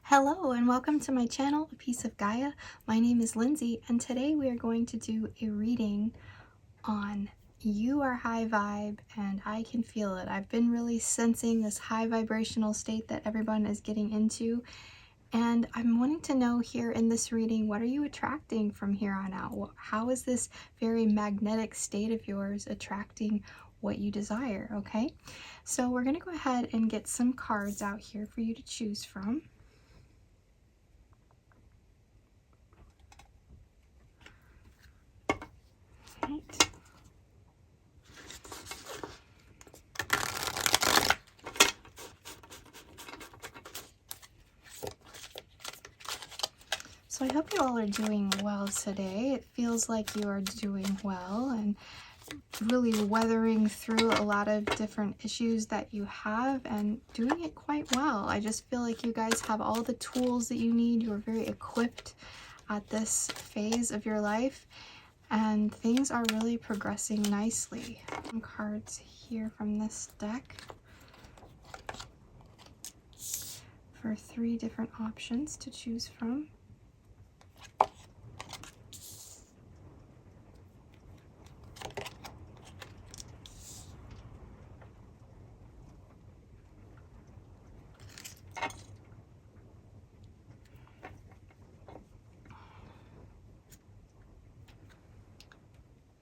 Hello and welcome to my channel, A Piece of Gaia. My name is Lindsay and today we are going to do a reading on You Are High Vibe and I Can Feel It. I've been really sensing this high vibrational state that everyone is getting into, and I'm wanting to know here in this reading, what are you attracting from here on out? How is this very magnetic state of yours attracting what you desire? Okay, so we're going to go ahead and get some cards out here for you to choose from. Right. So I hope you all are doing well today. It feels like you are doing well and really weathering through a lot of different issues that you have and doing it quite well. I just feel like you guys have all the tools that you need. You're very equipped at this phase of your life and things are really progressing nicely. Some cards here from this deck for 3 different options to choose from.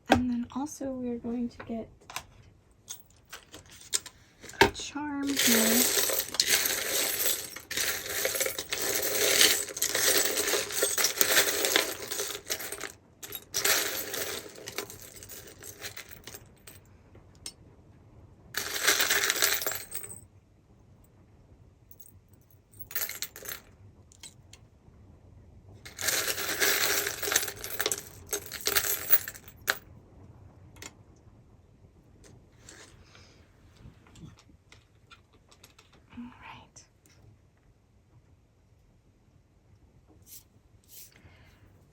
And then also we're going to get a CHARMS here.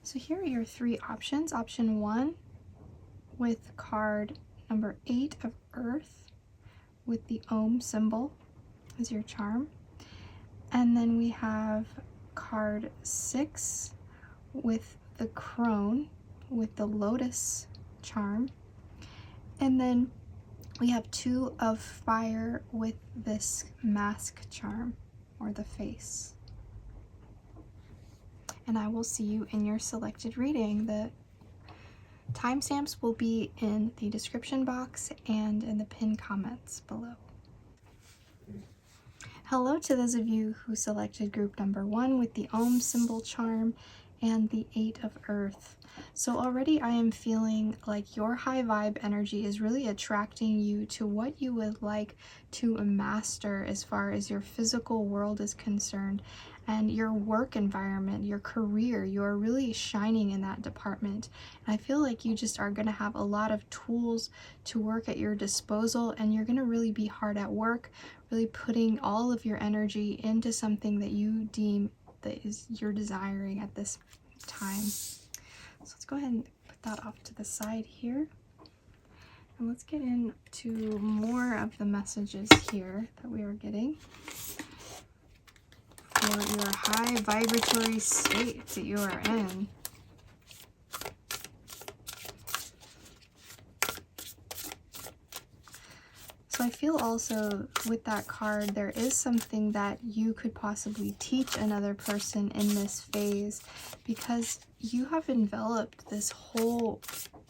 So here are your 3 options. Option 1 with card number 8 of Earth with the Om symbol as your charm. And then we have card 6 with the Crone with the Lotus charm. And then we have 2 of Fire with this Mask charm or the face. And I will see you in your selected reading. The timestamps will be in the description box and in the pinned comments below. Hello to those of you who selected group number 1 with the Om symbol charm and the 8 of Earth. So already I am feeling like your high vibe energy is really attracting you to what you would like to master as far as your physical world is concerned and your work environment, your career. You're really shining in that department. And I feel like you just are going to have a lot of tools to work at your disposal, and you're going to really be hard at work, really putting all of your energy into something that you deem that is you're desiring at this time. So let's go ahead and put that off to the side here. And let's get into more of the messages here that we are getting for your high vibratory state that you are in. So I feel also with that card, there is something that you could possibly teach another person in this phase, because you have enveloped this whole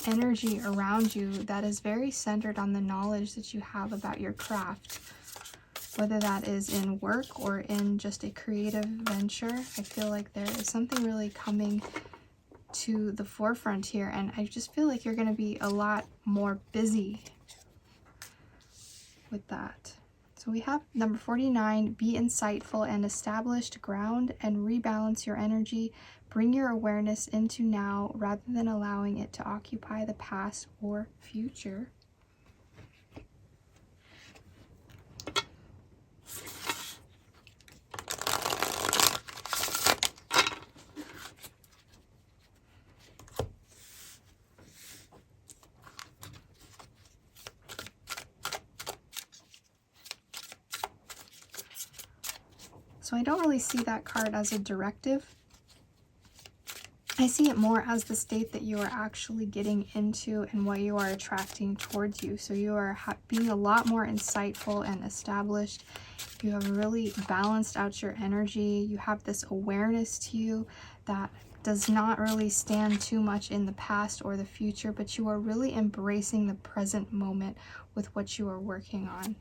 energy around you that is very centered on the knowledge that you have about your craft. Whether that is in work or in just a creative venture, I feel like there is something really coming to the forefront here, and I just feel like you're going to be a lot more busy with that. So we have number 49, be insightful and established, ground and rebalance your energy, bring your awareness into now rather than allowing it to occupy the past or future. So I don't really see that card as a directive. I see it more as the state that you are actually getting into and what you are attracting towards you. So you are being a lot more insightful and established. You have really balanced out your energy. You have this awareness to you that does not really stand too much in the past or the future, but you are really embracing the present moment with what you are working on.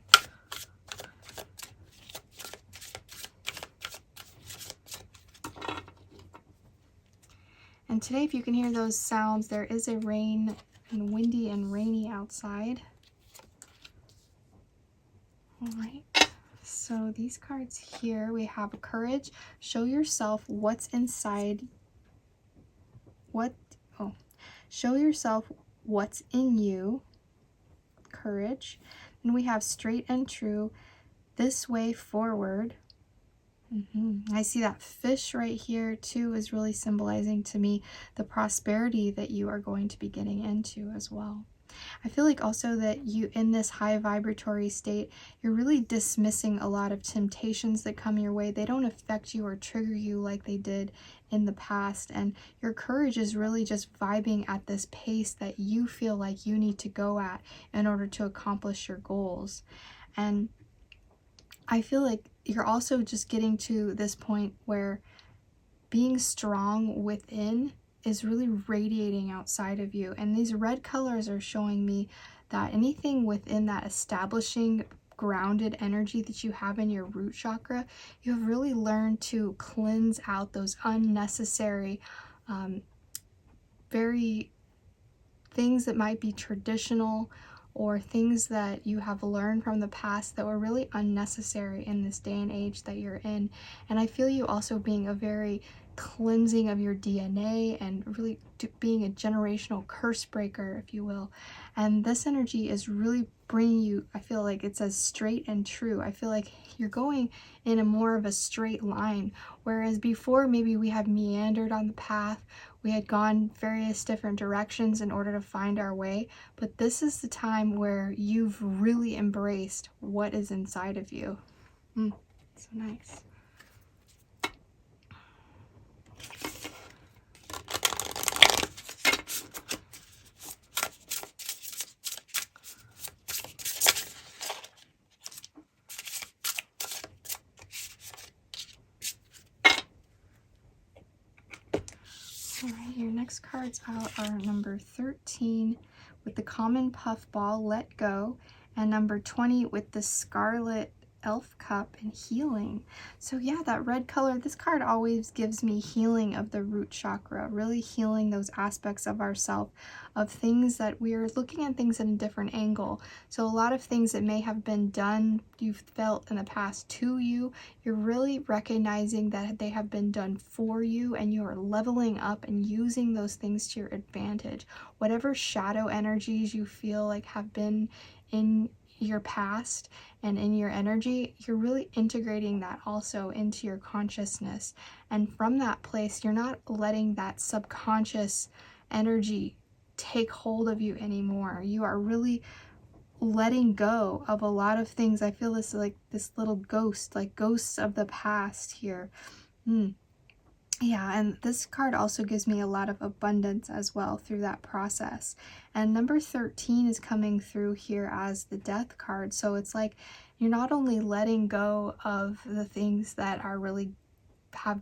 And today, if you can hear those sounds, there is a rain and windy and rainy outside. All right. So these cards here, we have courage. Show yourself what's inside. Show yourself what's in you. Courage. And we have straight and true. This way forward. I see that fish right here too is really symbolizing to me the prosperity that you are going to be getting into as well. I feel like also that you, in this high vibratory state, you're really dismissing a lot of temptations that come your way. They don't affect you or trigger you like they did in the past. And your courage is really just vibing at this pace that you feel like you need to go at in order to accomplish your goals. And I feel like you're also just getting to this point where being strong within is really radiating outside of you. And these red colors are showing me that anything within that establishing grounded energy that you have in your root chakra, you have really learned to cleanse out those unnecessary, very things that might be traditional or things that you have learned from the past that were really unnecessary in this day and age that you're in. And I feel you also being a very cleansing of your DNA and really being a generational curse breaker, if you will. And this energy is really bringing you, I feel like it says straight and true. I feel like you're going in a more of a straight line, whereas before maybe we had meandered on the path, we had gone various different directions in order to find our way, but this is the time where you've really embraced what is inside of you. So nice. Alright, your next cards out are number 13 with the common puffball, let go, and number 20 with the scarlet elf cup and healing. So yeah, that red color, this card always gives me healing of the root chakra, really healing those aspects of ourself, of things that we're looking at things in a different angle. So a lot of things that may have been done, you've felt in the past to you, you're really recognizing that they have been done for you, and you are leveling up and using those things to your advantage. Whatever shadow energies you feel like have been in your past and in your energy, you're really integrating that also into your consciousness. And from that place, you're not letting that subconscious energy take hold of you anymore. You are really letting go of a lot of things. I feel this like this little ghost, like ghosts of the past here. Yeah, and this card also gives me a lot of abundance as well through that process. And number 13 is coming through here as the death card. So it's like you're not only letting go of the things that are really have,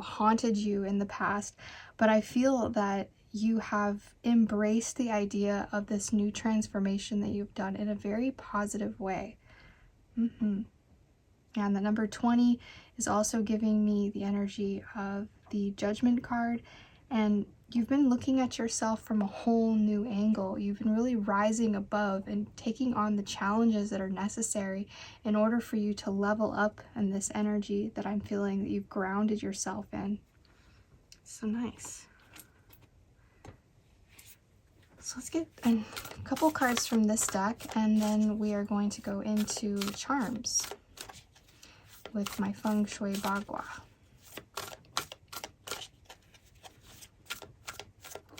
haunted you in the past, but I feel that you have embraced the idea of this new transformation that you've done in a very positive way. And the number 20 is also giving me the energy of the Judgment card. And you've been looking at yourself from a whole new angle. You've been really rising above and taking on the challenges that are necessary in order for you to level up in this energy that I'm feeling that you've grounded yourself in. So nice. So let's get a couple cards from this deck, and then we are going to go into CHARMS with my feng shui Bagua.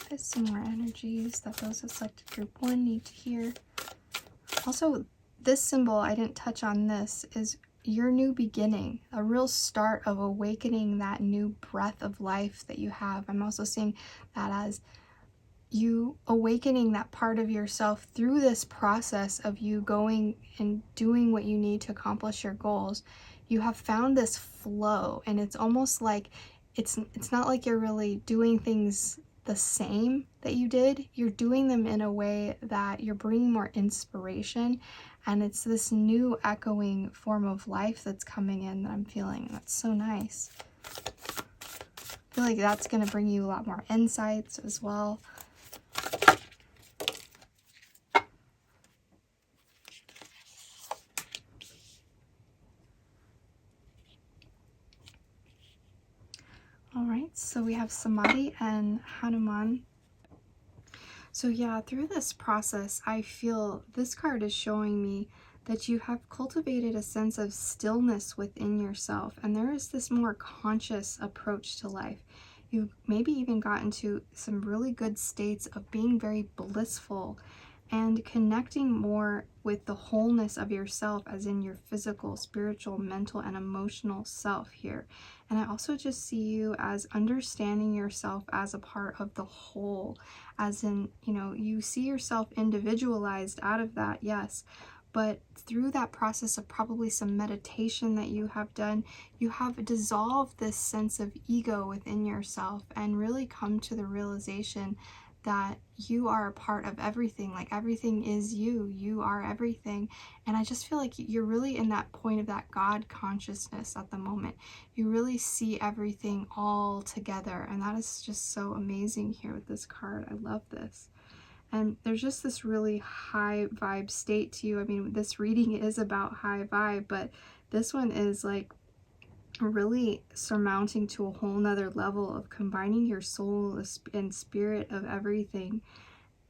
There's some more energies that those of selected group 1 need to hear. Also, this symbol, I didn't touch on this, is your new beginning, a real start of awakening that new breath of life that you have. I'm also seeing that as you awakening that part of yourself through this process of you going and doing what you need to accomplish your goals. You have found this flow, and it's almost like it's not like you're really doing things the same that you did. You're doing them in a way that you're bringing more inspiration, and it's this new echoing form of life that's coming in that I'm feeling. That's so nice. I feel like that's going to bring you a lot more insights as well. All right, so we have Samadhi and Hanuman. So yeah, through this process, I feel this card is showing me that you have cultivated a sense of stillness within yourself, and there is this more conscious approach to life. You've maybe even gotten to some really good states of being very blissful and connecting more with the wholeness of yourself, as in your physical, spiritual, mental, and emotional self here. And I also just see you as understanding yourself as a part of the whole, as in, you know, you see yourself individualized out of that, yes, but through that process of probably some meditation that you have done, you have dissolved this sense of ego within yourself and really come to the realization that you are a part of everything. Like, everything is you. You are everything. And I just feel like you're really in that point of that God consciousness at the moment. You really see everything all together. And that is just so amazing here with this card. I love this. And there's just this really high vibe state to you. I mean, this reading is about high vibe, but this one is like really surmounting to a whole nother level of combining your soul and spirit of everything.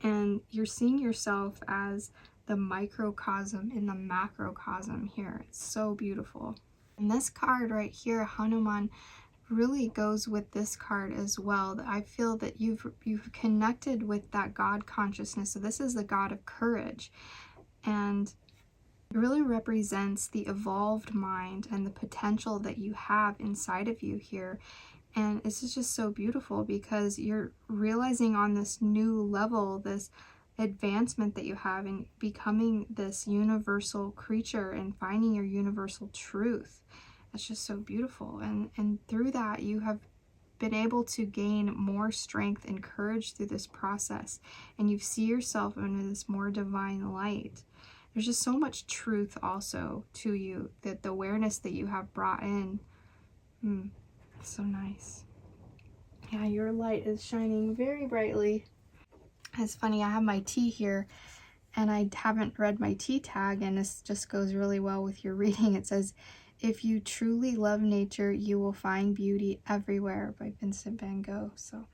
And you're seeing yourself as the microcosm in the macrocosm here. It's so beautiful. And this card right here, Hanuman, really goes with this card as well. I feel that you've connected with that God consciousness. So this is the God of courage, and it really represents the evolved mind and the potential that you have inside of you here. And this is just so beautiful because you're realizing on this new level, this advancement that you have in becoming this universal creature and finding your universal truth. That's just so beautiful. And through that, you have been able to gain more strength and courage through this process. And you see yourself in this more divine light. There's just so much truth also to you, that the awareness that you have brought in. So nice. Yeah, your light is shining very brightly. It's funny, I have my tea here and I haven't read my tea tag, and this just goes really well with your reading. It says, "If you truly love nature, you will find beauty everywhere," by Vincent van Gogh. So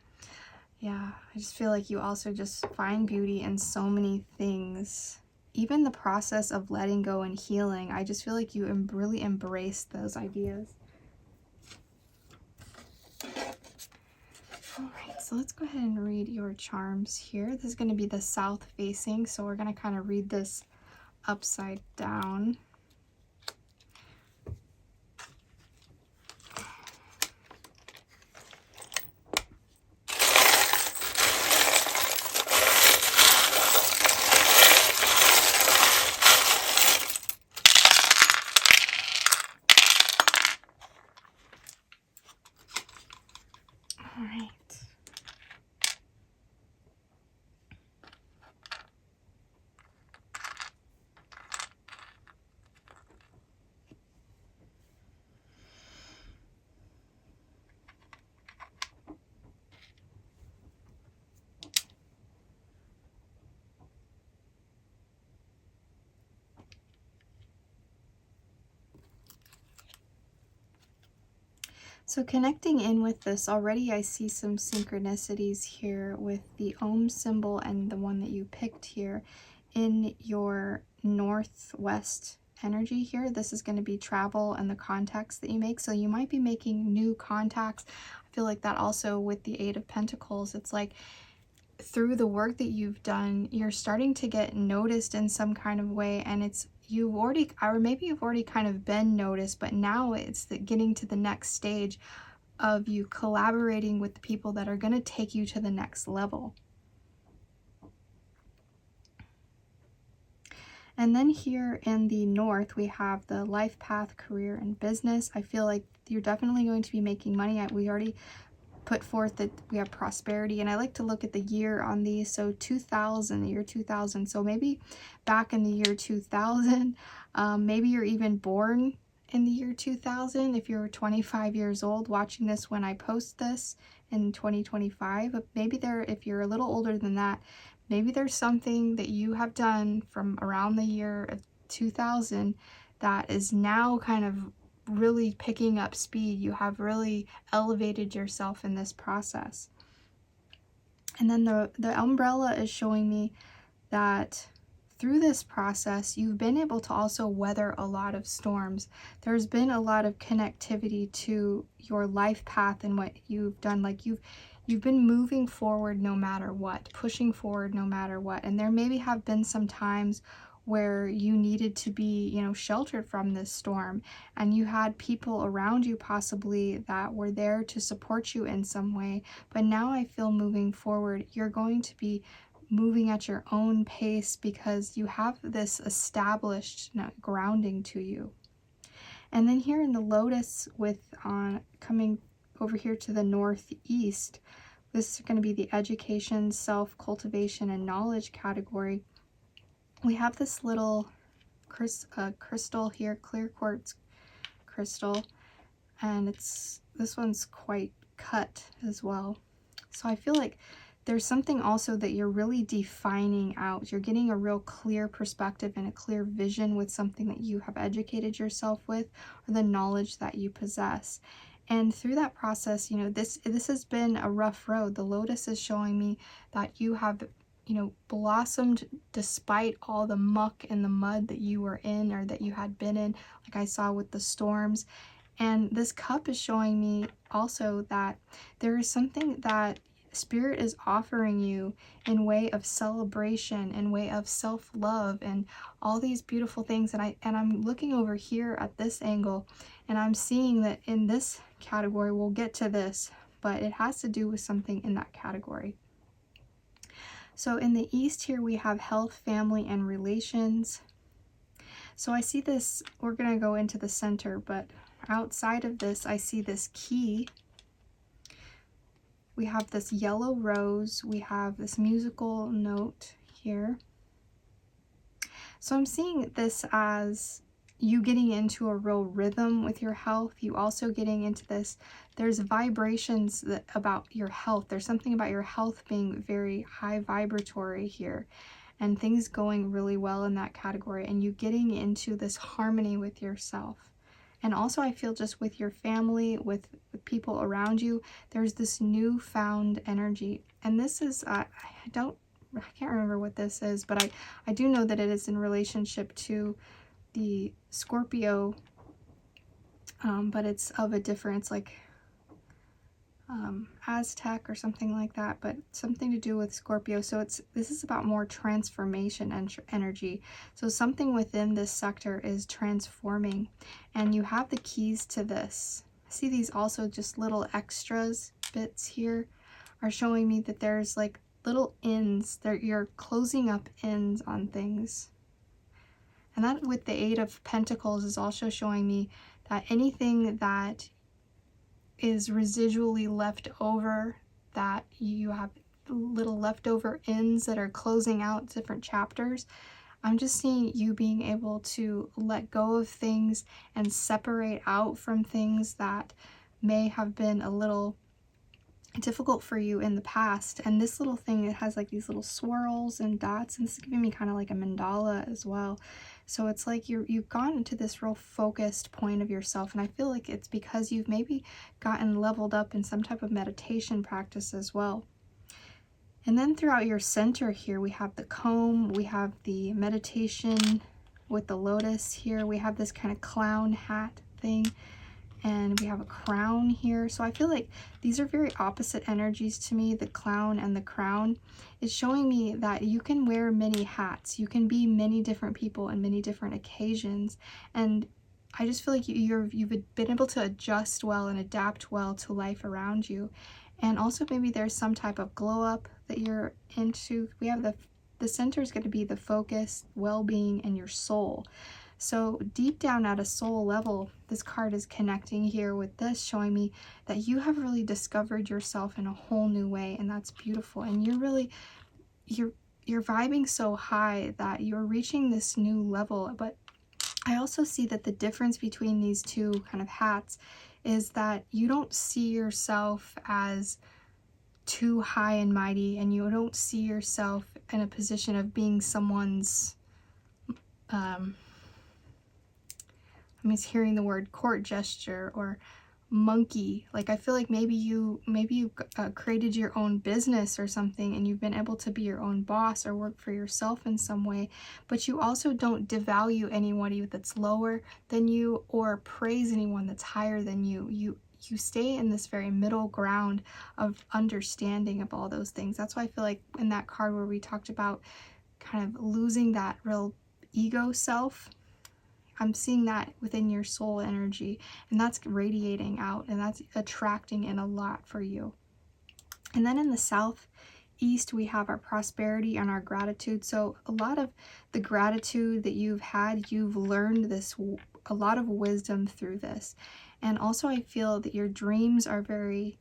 yeah, I just feel like you also just find beauty in so many things. Even the process of letting go and healing, I just feel like you really embrace those ideas. All right, so let's go ahead and read your charms here. This is going to be the south facing, so we're going to kind of read this upside down. All right. So connecting in with this, already I see some synchronicities here with the Om symbol and the one that you picked here in your northwest energy here. This is going to be travel and the contacts that you make. So you might be making new contacts. I feel like that also with the Eight of Pentacles. It's like through the work that you've done, you're starting to get noticed in some kind of way, and you've already, or maybe you've already kind of been noticed, but now it's getting to the next stage of you collaborating with the people that are going to take you to the next level. And then here in the north, we have the life path, career, and business. I feel like you're definitely going to be making money. We already put forth that we have prosperity, and I like to look at the year on these. So 2000, the year 2000. So maybe back in the year 2000, maybe you're even born in the year 2000. If you're 25 years old watching this when I post this in 2025, maybe if you're a little older than that, maybe there's something that you have done from around the year of 2000 that is now kind of really picking up speed. You have really elevated yourself in this process. And then the umbrella is showing me that through this process, you've been able to also weather a lot of storms. There's been a lot of connectivity to your life path and what you've done. Like you've been moving forward no matter what, pushing forward no matter what. And there maybe have been some times where you needed to be, you know, sheltered from this storm, and you had people around you possibly that were there to support you in some way. But now I feel moving forward, you're going to be moving at your own pace because you have this established grounding to you. And then here in the lotus with coming over here to the northeast, this is going to be the education, self-cultivation, and knowledge category. We have this little crystal here, clear quartz crystal, and this one's quite cut as well. So I feel like there's something also that you're really defining out. You're getting a real clear perspective and a clear vision with something that you have educated yourself with, or the knowledge that you possess. And through that process, you know, this has been a rough road. The lotus is showing me that you have, you know, blossomed despite all the muck and the mud that you were in, or that you had been in, like I saw with the storms. And this cup is showing me also that there is something that Spirit is offering you in way of celebration, in way of self-love, and all these beautiful things. And I'm looking over here at this angle, and I'm seeing that in this category, we'll get to this, but it has to do with something in that category. So in the east here, we have health, family, and relations. So I see this, we're going to go into the center, but outside of this, I see this key. We have this yellow rose. We have this musical note here. So I'm seeing this as you getting into a real rhythm with your health. You also getting into this, there's vibrations about your health. There's something about your health being very high vibratory here, and things going really well in that category, and you getting into this harmony with yourself. And also I feel just with your family, with people around you, there's this newfound energy. And this is, I can't remember what this is, but I do know that it is in relationship to the Scorpio, but it's of a different, it's like Aztec or something like that, but something to do with Scorpio. So this is about more transformation and energy. So something within this sector is transforming, and you have the keys to this. I see these also just little extras bits here are showing me that there's like little ends there. You're closing up ends on things. And that with the Eight of Pentacles is also showing me that anything that is residually left over, that you have little leftover ends that are closing out different chapters. I'm just seeing you being able to let go of things and separate out from things that may have been a little difficult for you in the past. And this little thing, it has like these little swirls and dots, and this is giving me kind of like a mandala as well. So it's like you've gotten to this real focused point of yourself, and I feel like it's because you've maybe gotten leveled up in some type of meditation practice as well. And then throughout your center here, we have the comb, we have the meditation with the lotus here, we have this kind of clown hat thing, and we have a crown here. So I feel like these are very opposite energies to me. The clown and the crown is showing me that you can wear many hats. You can be many different people in many different occasions. And I just feel like you've been able to adjust well and adapt well to life around you. And also maybe there's some type of glow up that you're into. We have the center is going to be the focus, well-being, and your soul. So deep down at a soul level, this card is connecting here with this, showing me that you have really discovered yourself in a whole new way, and that's beautiful. And you're vibing so high that you're reaching this new level. But I also see that the difference between these two kind of hats is that you don't see yourself as too high and mighty, and you don't see yourself in a position of being someone's I'm just hearing the word court gesture or monkey. Like I feel like maybe you created your own business or something, and you've been able to be your own boss or work for yourself in some way, but you also don't devalue anyone that's lower than you or praise anyone that's higher than you. You stay in this very middle ground of understanding of all those things. That's why I feel like in that card where we talked about kind of losing that real ego self, I'm seeing that within your soul energy, and that's radiating out, and that's attracting in a lot for you. And then in the southeast, we have our prosperity and our gratitude. So a lot of the gratitude that you've had, you've learned a lot of wisdom through this. And also I feel that your dreams are very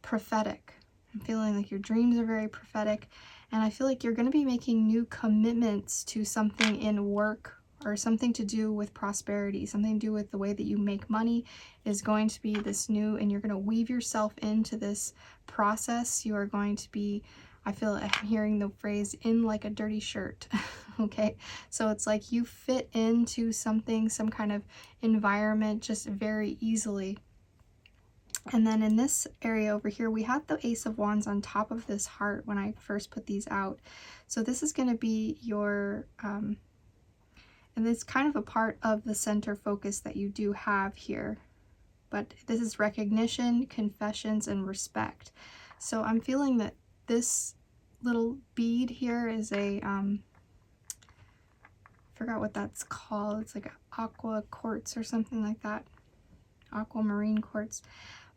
prophetic. I'm feeling like your dreams are very prophetic, and I feel like you're going to be making new commitments to something in work or something to do with prosperity, something to do with the way that you make money is going to be this new, and you're going to weave yourself into this process. You are going to be, I feel like I'm hearing the phrase, in like a dirty shirt. Okay, so it's like you fit into something, some kind of environment just very easily. And then in this area over here, we have the Ace of Wands on top of this heart when I first put these out. So this is going to be your, and it's kind of a part of the center focus that you do have here. But this is recognition, confessions, and respect. So I'm feeling that this little bead here is a, I forgot what that's called. It's like an aqua quartz or something like that. Aquamarine quartz.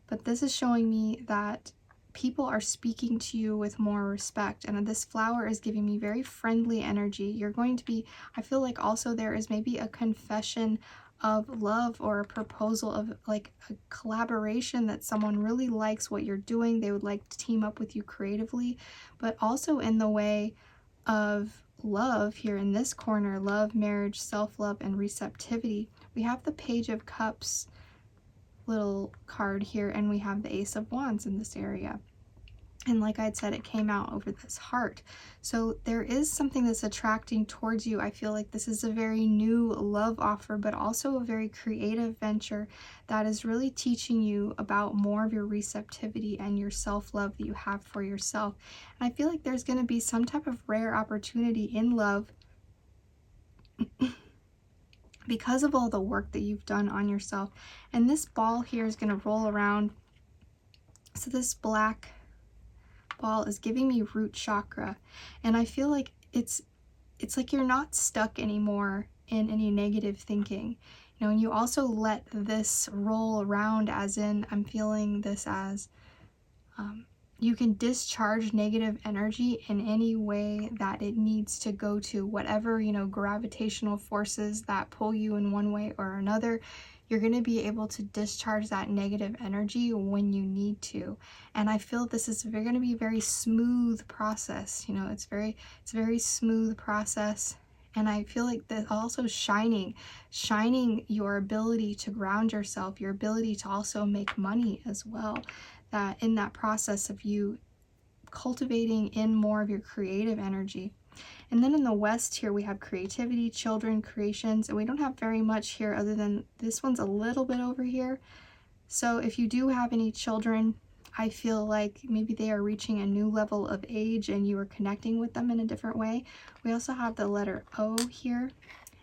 But this is showing me that people are speaking to you with more respect, and this flower is giving me very friendly energy. You're going to be, I feel like also there is maybe a confession of love or a proposal of like a collaboration that someone really likes what you're doing. They would like to team up with you creatively, but also in the way of love here in this corner, love, marriage, self-love, and receptivity. We have the Page of Cups little card here, and we have the Ace of Wands in this area. And like I said, it came out over this heart. So there is something that's attracting towards you. I feel like this is a very new love offer, but also a very creative venture that is really teaching you about more of your receptivity and your self-love that you have for yourself. And I feel like there's going to be some type of rare opportunity in love because of all the work that you've done on yourself. And this ball here is going to roll around. So this black ball is giving me root chakra, and I feel like it's like you're not stuck anymore in any negative thinking, you know. And you also let this roll around, as in I'm feeling this as you can discharge negative energy in any way that it needs to go to, whatever, you know, gravitational forces that pull you in one way or another. You're going to be able to discharge that negative energy when you need to. And I feel this is going to be a very smooth process. You know, it's very smooth process. And I feel like that also shining your ability to ground yourself, your ability to also make money as well. That in that process of you cultivating in more of your creative energy. And then in the west here, we have creativity, children, creations, and we don't have very much here other than this one's a little bit over here. So if you do have any children, I feel like maybe they are reaching a new level of age and you are connecting with them in a different way. We also have the letter O here,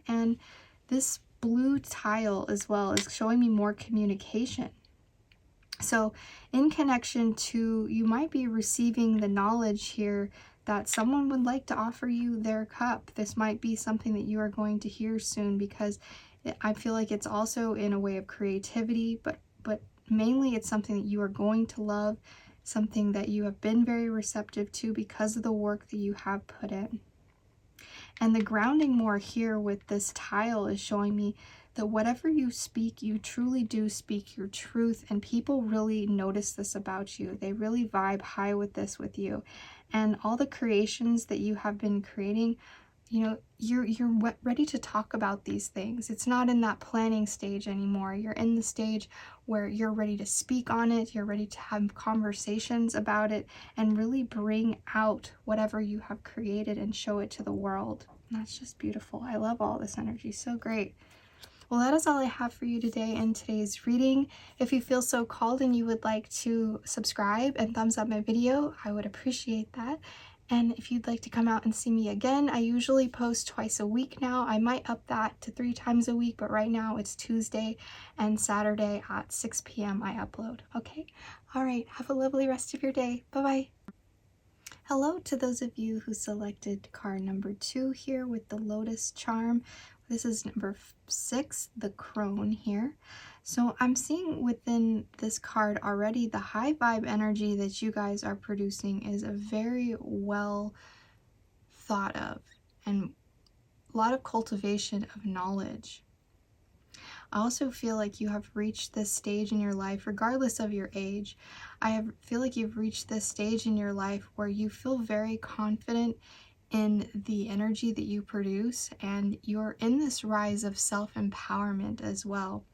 and this blue tile as well is showing me more communication. So in connection to, you might be receiving the knowledge here that someone would like to offer you their cup. This might be something that you are going to hear soon, because I feel like it's also in a way of creativity, but mainly it's something that you are going to love, something that you have been very receptive to because of the work that you have put in. And the grounding more here with this tile is showing me that whatever you speak, you truly do speak your truth, and people really notice this about you. They really vibe high with this with you. And all the creations that you have been creating, you know, you're ready to talk about these things. It's not in that planning stage anymore. You're in the stage where you're ready to speak on it. You're ready to have conversations about it and really bring out whatever you have created and show it to the world. And that's just beautiful. I love all this energy. So great. Well, that is all I have for you today in today's reading. If you feel so called and you would like to subscribe and thumbs up my video, I would appreciate that. And if you'd like to come out and see me again, I usually post twice a week now. I might up that to 3 times a week, but right now it's Tuesday and Saturday at 6 p.m. I upload. Okay? All right. Have a lovely rest of your day. Bye-bye. Hello to those of you who selected card number 2 here with the Lotus charm. This is number 6, the crone here. So I'm seeing within this card already the high vibe energy that you guys are producing is a very well thought of and a lot of cultivation of knowledge. I also feel like you have reached this stage in your life, regardless of your age. Feel like you've reached this stage in your life where you feel very confident in the energy that you produce, and you're in this rise of self-empowerment as well.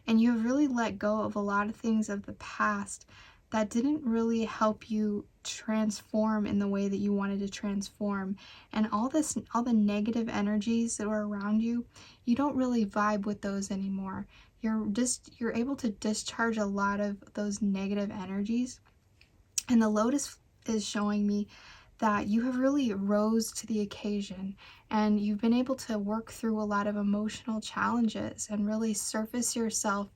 And you have really let go of a lot of things of the past that didn't really help you transform in the way that you wanted to transform. And all the negative energies that were around you, you don't really vibe with those anymore. You're able to discharge a lot of those negative energies. And the Lotus is showing me that you have really rose to the occasion, and you've been able to work through a lot of emotional challenges and really surface yourself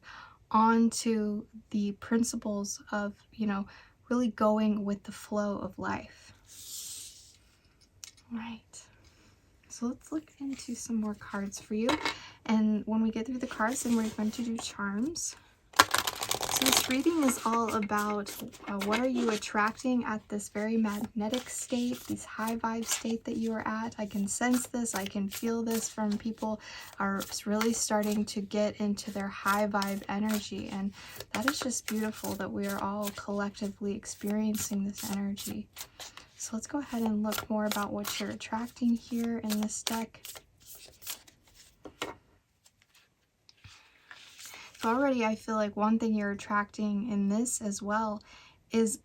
onto the principles of, you know, really going with the flow of life. All right. So let's look into some more cards for you. And when we get through the cards, then we're going to do charms. So this reading is all about what are you attracting at this very magnetic state, this high vibe state that you are at. I can sense this, I can feel this from people are really starting to get into their high vibe energy. And that is just beautiful that we are all collectively experiencing this energy. So let's go ahead and look more about what you're attracting here in this deck. Already I feel like one thing you're attracting in this as well is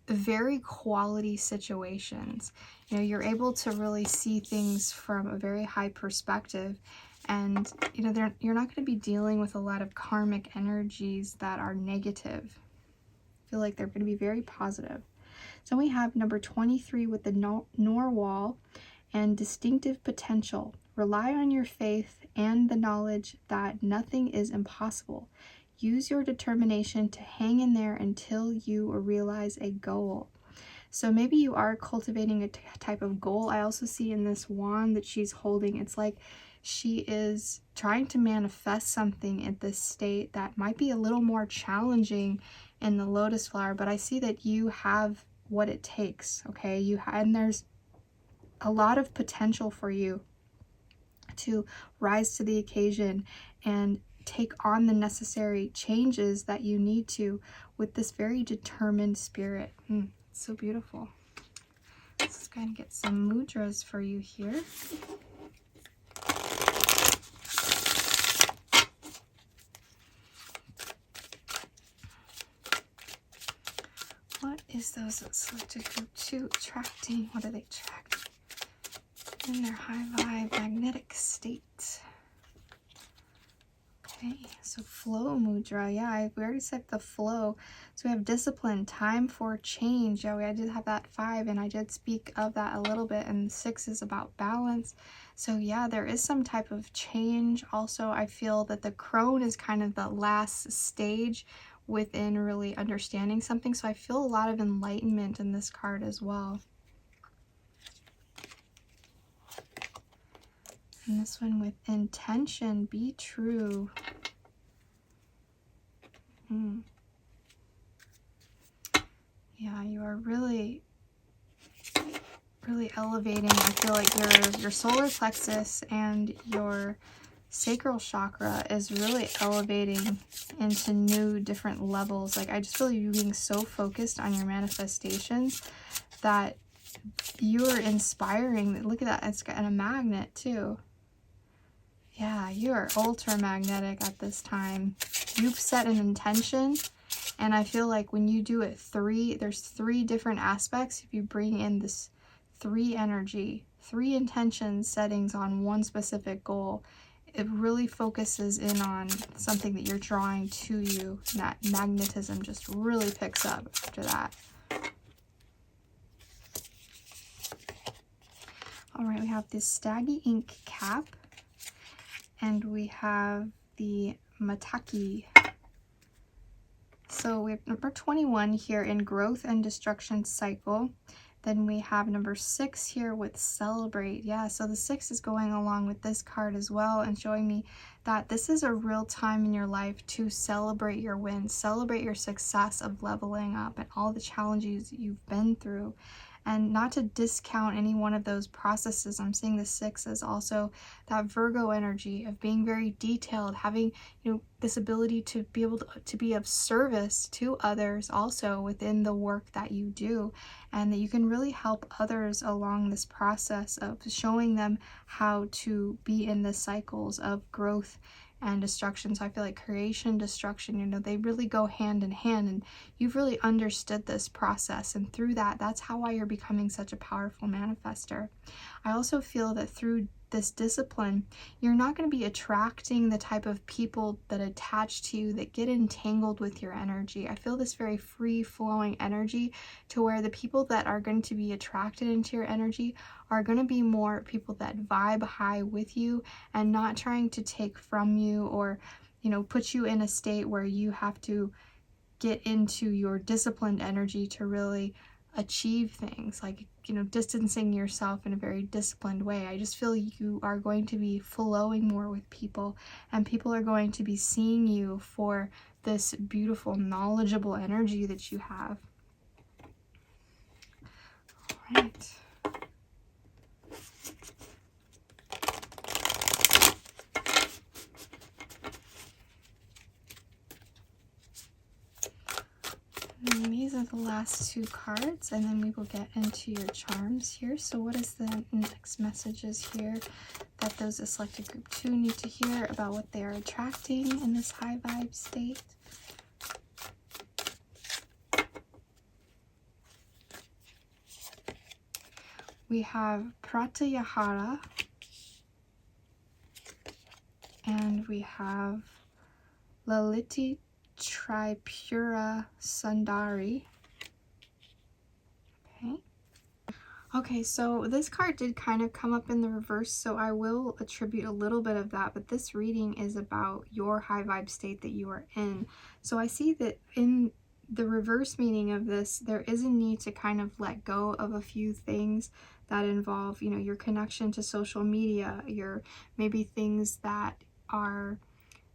very quality situations. You know, you're able to really see things from a very high perspective, and you know, you're not going to be dealing with a lot of karmic energies that are negative. I feel like they're going to be very positive. So we have number 23 with the Narwhal and distinctive potential. Rely on your faith and the knowledge that nothing is impossible. Use your determination to hang in there until you realize a goal. So maybe you are cultivating a type of goal. I also see in this wand that she's holding, it's like she is trying to manifest something at this state that might be a little more challenging in the lotus flower, but I see that you have what it takes, okay? And there's a lot of potential for you to rise to the occasion and take on the necessary changes that you need to with this very determined spirit. It's so beautiful. Let's go ahead and get some mudras for you here. What is those that selected group 2 attracting? What are they attracting in their high vibe magnetic state? Okay. Okay, so flow mudra, yeah, we already said the flow. So we have discipline, time for change. Yeah, I did have that 5, and I did speak of that a little bit, and 6 is about balance. So yeah, there is some type of change. Also, I feel that the crone is kind of the last stage within really understanding something. So I feel a lot of enlightenment in this card as well. And this one with intention, be true. Yeah, you are really elevating. I feel like your solar plexus and your sacral chakra is really elevating into new different levels. Like, I just feel you being so focused on your manifestations that you are inspiring. Look at that, it's got a magnet too. Yeah, you are ultra magnetic at this time. You've set an intention, and I feel like when you do it there's 3 different aspects. If you bring in this 3 energy, 3 intention settings on one specific goal, it really focuses in on something that you're drawing to you, and that magnetism just really picks up after that. All right, we have this Staggy ink cap, and we have the Mataki. So we have number 21 here in growth and destruction cycle. Then we have number 6 here with celebrate. Yeah, so the 6 is going along with this card as well and showing me that this is a real time in your life to celebrate your wins, celebrate your success of leveling up and all the challenges you've been through. And not to discount any one of those processes. I'm seeing the 6 as also that Virgo energy of being very detailed, having, you know, this ability to be able to be of service to others also within the work that you do, and that you can really help others along this process of showing them how to be in the cycles of growth and destruction. So I feel like creation, destruction, you know, they really go hand in hand, and you've really understood this process, and through that's why you're becoming such a powerful manifester. I also feel that through this discipline, you're not going to be attracting the type of people that attach to you, that get entangled with your energy. I feel this very free-flowing energy, to where the people that are going to be attracted into your energy are going to be more people that vibe high with you and not trying to take from you, or, you know, put you in a state where you have to get into your disciplined energy to really achieve things, like, you know, distancing yourself in a very disciplined way. I just feel you are going to be flowing more with people, and people are going to be seeing you for this beautiful, knowledgeable energy that you have. All right. And these are the last 2 cards, and then we will get into your charms here. So what is the next messages here that those of selected group 2 need to hear about what they are attracting in this high vibe state? We have Pratyahara, and we have Laliti Tripura Sundari. Okay, so this card did kind of come up in the reverse, so I will attribute a little bit of that, but this reading is about your high vibe state that you are in. So I see that in the reverse meaning of this, there is a need to kind of let go of a few things that involve, you know, your connection to social media, your maybe things that are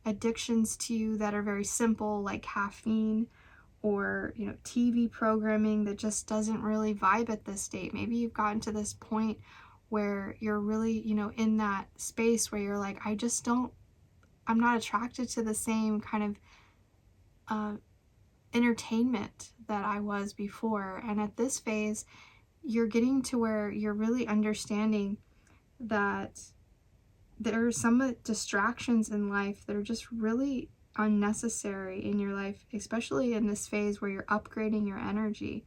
addictions to you that are very simple, like caffeine, or, you know, TV programming that just doesn't really vibe at this state. Maybe you've gotten to this point where you're really, you know, in that space where you're like, I'm not attracted to the same kind of entertainment that I was before. And at this phase, you're getting to where you're really understanding that there are some distractions in life that are just really unnecessary in your life, especially in this phase where you're upgrading your energy,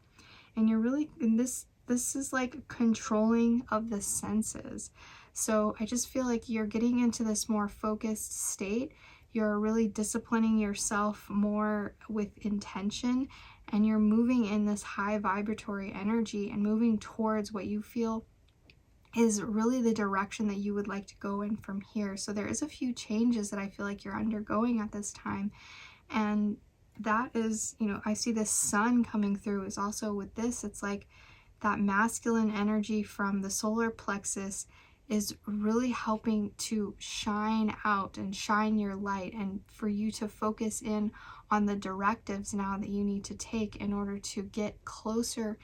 and you're really in this is like controlling of the senses. So I just feel like you're getting into this more focused state. you're really disciplining yourself more with intention, and you're moving in this high vibratory energy and moving towards what you feel is really the direction that you would like to go in from here. So there is a few changes that I feel like you're undergoing at this time. And that is, you know, I see the sun coming through is also with this. It's like that masculine energy from the solar plexus is really helping to shine out and shine your light, and for you to focus in on the directives now that you need to take in order to get closer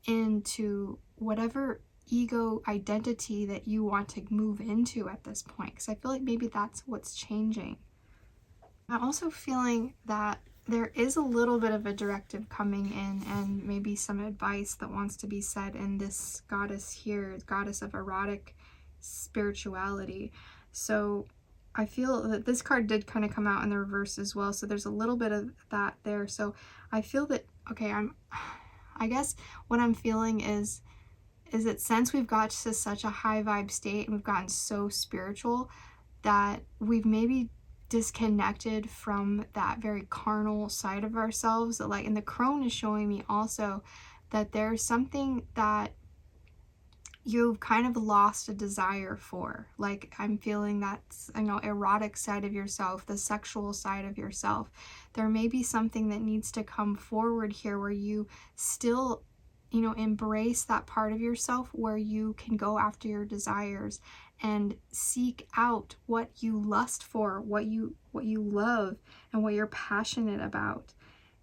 into whatever ego identity that you want to move into at this point, because I feel like maybe that's what's changing. I'm also feeling that there is a little bit of a directive coming in, and maybe some advice that wants to be said in this goddess here, goddess of erotic spirituality. So I feel that this card did kind of come out in the reverse as well, so there's a little bit of that there. So I feel that, okay, I guess what I'm feeling is that since we've got to such a high vibe state and we've gotten so spiritual, that we've maybe disconnected from that very carnal side of ourselves. That, like, and the crone is showing me also that there's something that you've kind of lost a desire for. Like, I'm feeling that, you know, erotic side of yourself, the sexual side of yourself. There may be something that needs to come forward here where you still, you know, embrace that part of yourself where you can go after your desires and seek out what you lust for, what you love, and what you're passionate about.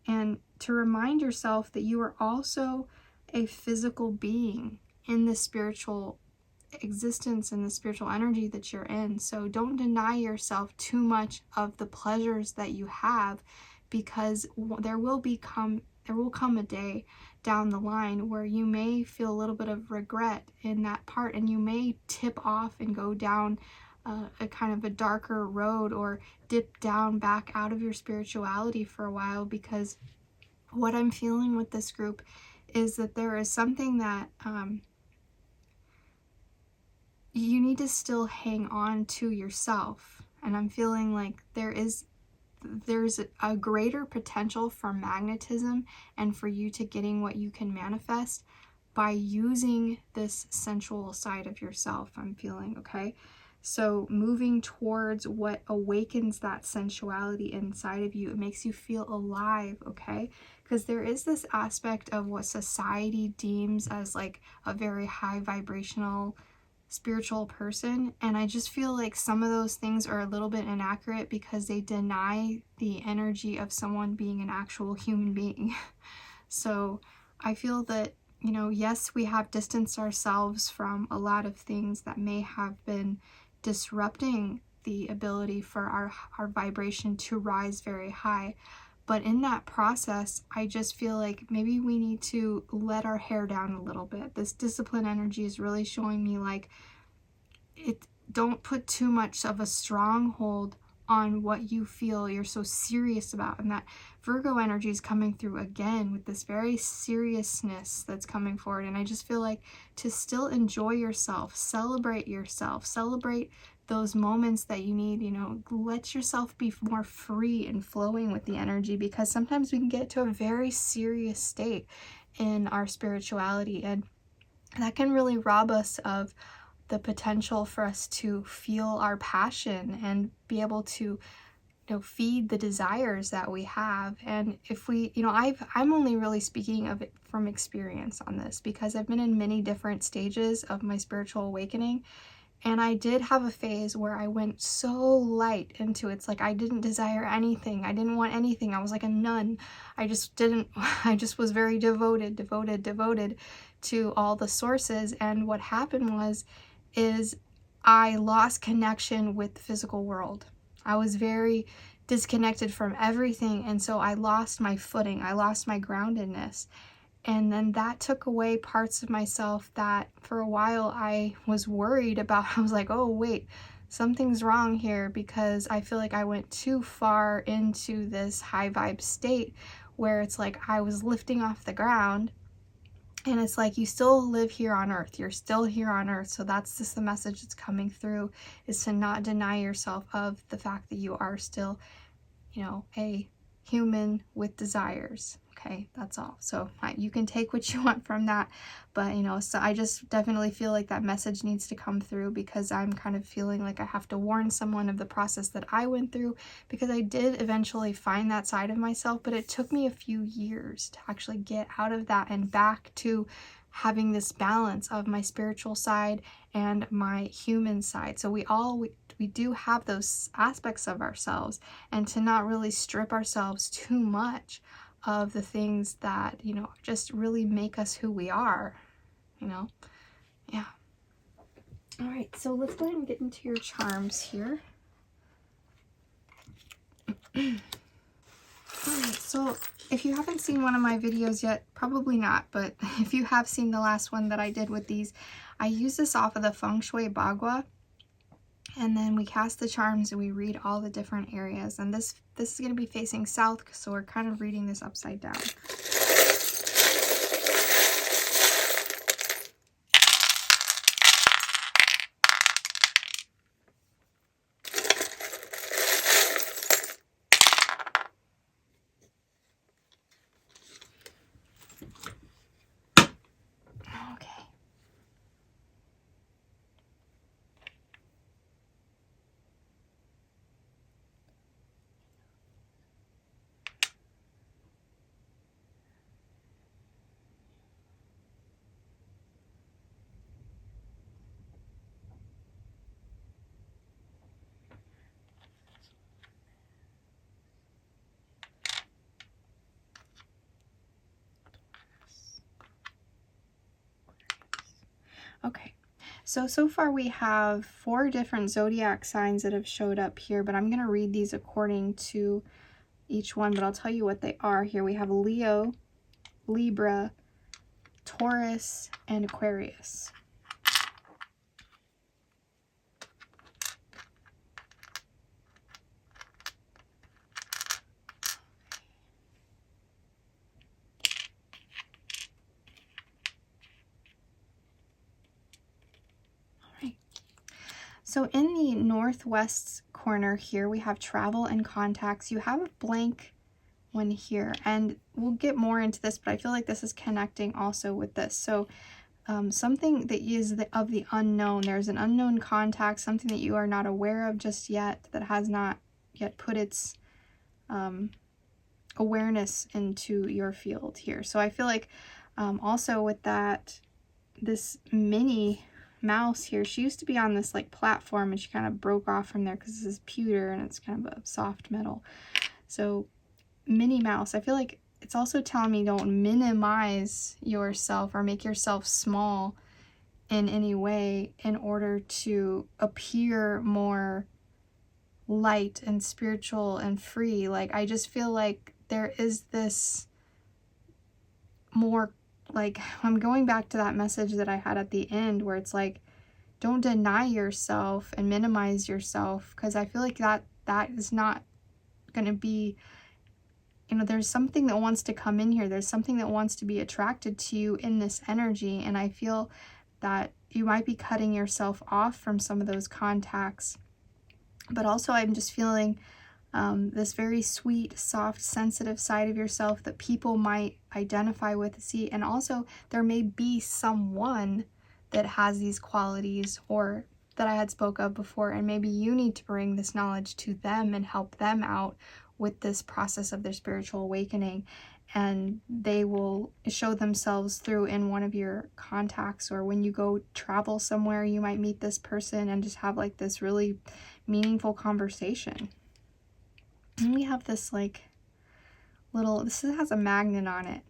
And to remind yourself that you are also a physical being in the spiritual existence and the spiritual energy that you're in. So don't deny yourself too much of the pleasures that you have, because there will come a day down the line where you may feel a little bit of regret in that part, and you may tip off and go down a kind of a darker road, or dip down back out of your spirituality for a while. Because what I'm feeling with this group is that there is something that you need to still hang on to yourself. And I'm feeling like there's a greater potential for magnetism and for you to getting what you can manifest by using this sensual side of yourself, I'm feeling, okay? So moving towards what awakens that sensuality inside of you, it makes you feel alive, okay? Because there is this aspect of what society deems as like a very high vibrational spiritual person, and I just feel like some of those things are a little bit inaccurate because they deny the energy of someone being an actual human being. So I feel that, you know, yes, we have distanced ourselves from a lot of things that may have been disrupting the ability for our vibration to rise very high. But in that process, I just feel like maybe we need to let our hair down a little bit. This discipline energy is really showing me like, don't put too much of a stronghold on what you feel you're so serious about. And that Virgo energy is coming through again with this very seriousness that's coming forward. And I just feel like to still enjoy yourself, celebrate those moments that you need, you know, let yourself be more free and flowing with the energy, because sometimes we can get to a very serious state in our spirituality, and that can really rob us of the potential for us to feel our passion and be able to, you know, feed the desires that we have. And if we, you know, I'm only really speaking of it from experience on this, because I've been in many different stages of my spiritual awakening. And I did have a phase where I went so light into it. It's like I didn't desire anything. I didn't want anything. I was like a nun. I just was very devoted to all the sources. And what happened is I lost connection with the physical world. I was very disconnected from everything. And so I lost my footing. I lost my groundedness. And then that took away parts of myself that for a while I was worried about. I was like, oh, wait, something's wrong here, because I feel like I went too far into this high vibe state where it's like I was lifting off the ground And it's like, you still live here on earth. You're still here on earth. So that's just the message that's coming through, is to not deny yourself of the fact that you are still, you know, a human with desires. Okay, that's all. So you can take what you want from that, but you know, so I just definitely feel like that message needs to come through, because I'm kind of feeling like I have to warn someone of the process that I went through, because I did eventually find that side of myself, but it took me a few years to actually get out of that and back to having this balance of my spiritual side and my human side. So we do have those aspects of ourselves, and to not really strip ourselves too much of the things that, you know, just really make us who we are, you know? Yeah. All right, so let's go ahead and get into your charms here. All right, so if you haven't seen one of my videos yet, probably not, but if you have seen the last one that I did with these, I use this off of the feng shui Bagua, and then we cast the charms and we read all the different areas. And this is going to be facing south, so we're kind of reading this upside down. Okay. Okay, so far we have 4 different zodiac signs that have showed up here, but I'm going to read these according to each one, but I'll tell you what they are here. We have Leo, Libra, Taurus, and Aquarius. So in the northwest corner here, we have travel and contacts. You have a blank one here, and we'll get more into this, but I feel like this is connecting also with this. So something that is of the unknown. There's an unknown contact, something that you are not aware of just yet, that has not yet put its awareness into your field here. So I feel like also with that, this mini mouse here, she used to be on this like platform, and she kind of broke off from there because this is pewter and it's kind of a soft metal. So Minnie Mouse, I feel like it's also telling me don't minimize yourself or make yourself small in any way in order to appear more light and spiritual and free. Like, I just feel like there is this more, like, I'm going back to that message that I had at the end where it's like, don't deny yourself and minimize yourself, because I feel like that is not going to be, you know, there's something that wants to come in here. There's something that wants to be attracted to you in this energy, and I feel that you might be cutting yourself off from some of those contacts. But also I'm just feeling this very sweet, soft, sensitive side of yourself that people might identify with, see, and also there may be someone that has these qualities or that I had spoke of before, and maybe you need to bring this knowledge to them and help them out with this process of their spiritual awakening, and they will show themselves through in one of your contacts, or when you go travel somewhere, you might meet this person and just have like this really meaningful conversation. And we have this like little, this has a magnet on it,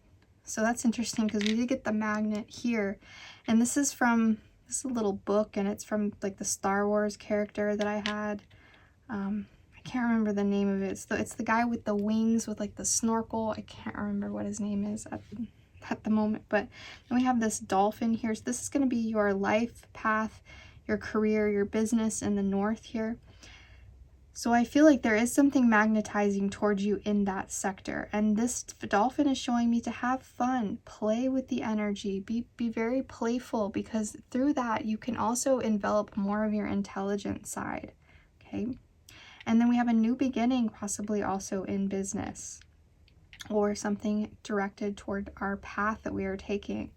so that's interesting because we did get the magnet here, and this is from, this is a little book, and it's from like the Star Wars character that I had. I can't remember the name of it. It's the guy with the wings with like the snorkel. I can't remember what his name is at the moment, but then we have this dolphin here. So this is going to be your life path, your career, your business in the north here. So I feel like there is something magnetizing towards you in that sector. And this dolphin is showing me to have fun, play with the energy, be very playful, because through that you can also envelop more of your intelligent side. Okay. And then we have a new beginning, possibly also in business or something directed toward our path that we are taking.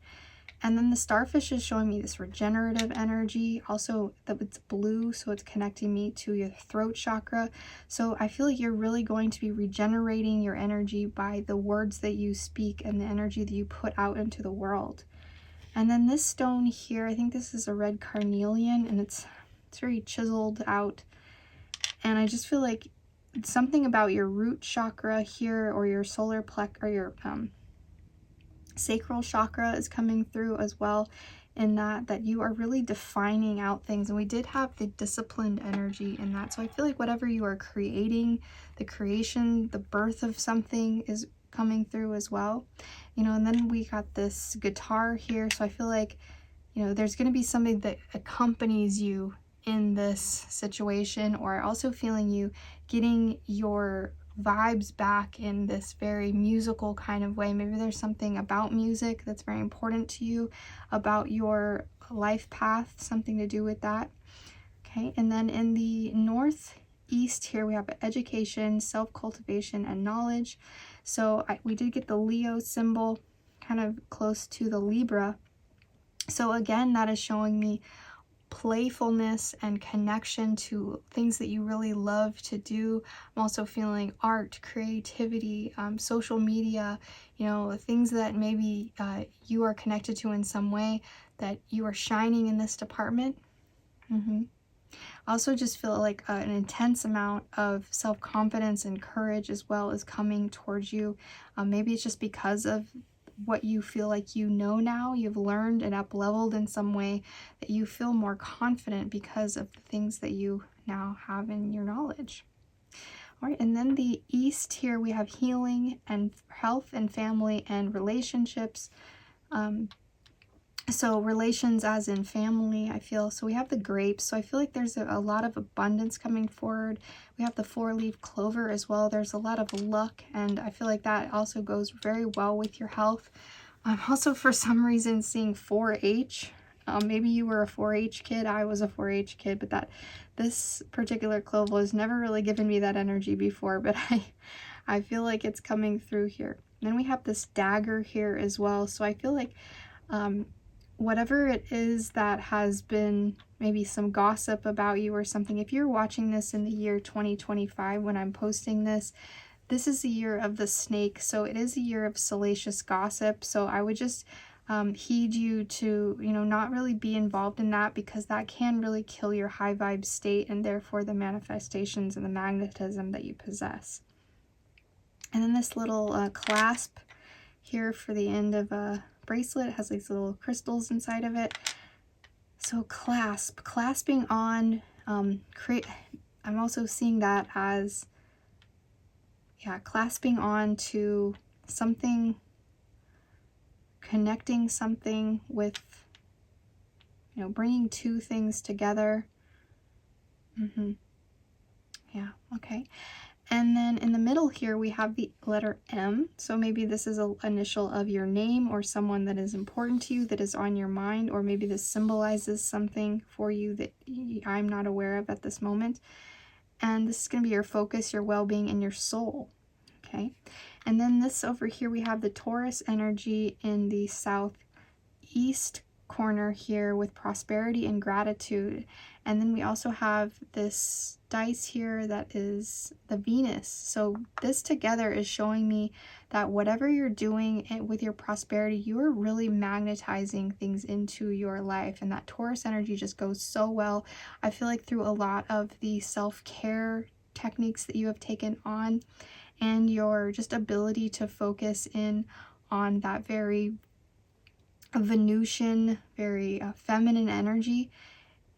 And then the starfish is showing me this regenerative energy, also that it's blue, so it's connecting me to your throat chakra. So I feel like you're really going to be regenerating your energy by the words that you speak and the energy that you put out into the world. And then this stone here, I think this is a red carnelian, and it's very chiseled out. And I just feel like something about your root chakra here, or your solar plex, or your sacral chakra is coming through as well, in that you are really defining out things. And we did have the disciplined energy in that. So I feel like whatever you are creating, the creation, the birth of something is coming through as well. You know, and then we got this guitar here. So I feel like, you know, there's going to be something that accompanies you in this situation, or also feeling you getting your vibes back in this very musical kind of way. Maybe there's something about music that's very important to you, about your life path, something to do with that. Okay, and then in the northeast here we have education, self-cultivation, and knowledge. So we did get the Leo symbol kind of close to the Libra. So again, that is showing me playfulness and connection to things that you really love to do. I'm also feeling art, creativity, social media, you know, things that maybe you are connected to in some way, that you are shining in this department. I also just feel like an intense amount of self-confidence and courage as well is coming towards you. Maybe it's just because of what you feel like you know now, you've learned and up-leveled in some way, that you feel more confident because of the things that you now have in your knowledge. All right, and then the east here we have healing and health and family and relationships. So relations as in family, I feel. So we have the grapes. So I feel like there's a lot of abundance coming forward. We have the 4-leaf clover as well. There's a lot of luck, and I feel like that also goes very well with your health. I'm also for some reason seeing 4-H. Maybe you were a 4-H kid. I was a 4-H kid, but this particular clover has never really given me that energy before, but I feel like it's coming through here. And then we have this dagger here as well. So I feel like whatever it is that has been maybe some gossip about you or something, if you're watching this in the year 2025 when I'm posting this, this is the year of the snake, so it is a year of salacious gossip. So I would just heed you to, you know, not really be involved in that, because that can really kill your high vibe state and therefore the manifestations and the magnetism that you possess. And then this little clasp here for the end of a bracelet. It has these little crystals inside of it. So clasping on, I'm also seeing that as, yeah, clasping on to something, connecting something with, you know, bringing two things together. Yeah, okay. And then in the middle here, we have the letter M. So maybe this is an initial of your name or someone that is important to you, that is on your mind, or maybe this symbolizes something for you that I'm not aware of at this moment. And this is going to be your focus, your well-being, and your soul. Okay. And then this over here, we have the Taurus energy in the southeast corner here with prosperity and gratitude. And then we also have this dice here that is the Venus. So this together is showing me that whatever you're doing with your prosperity, you are really magnetizing things into your life. And that Taurus energy just goes so well. I feel like through a lot of the self-care techniques that you have taken on, and your just ability to focus in on that very Venusian, very feminine energy,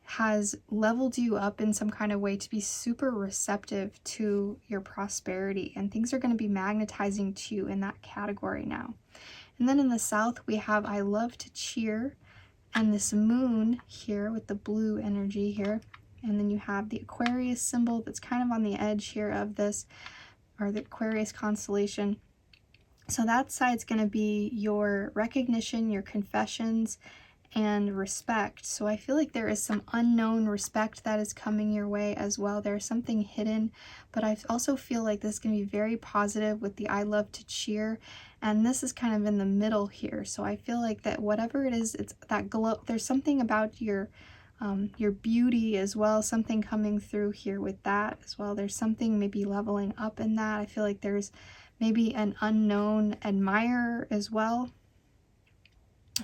has leveled you up in some kind of way to be super receptive to your prosperity, and things are going to be magnetizing to you in that category now. And then in the south we have I love to cheer, and this moon here with the blue energy here. And then you have the Aquarius symbol that's kind of on the edge here of this, or the Aquarius constellation. So that side's going to be your recognition, your confessions, and respect. So I feel like there is some unknown respect that is coming your way as well. There's something hidden, but I also feel like this is going to be very positive with the I love to cheer, and this is kind of in the middle here. So I feel like that whatever it is, it's that glow. There's something about your beauty as well, something coming through here with that as well. There's something maybe leveling up in that. I feel like there's maybe an unknown admirer as well.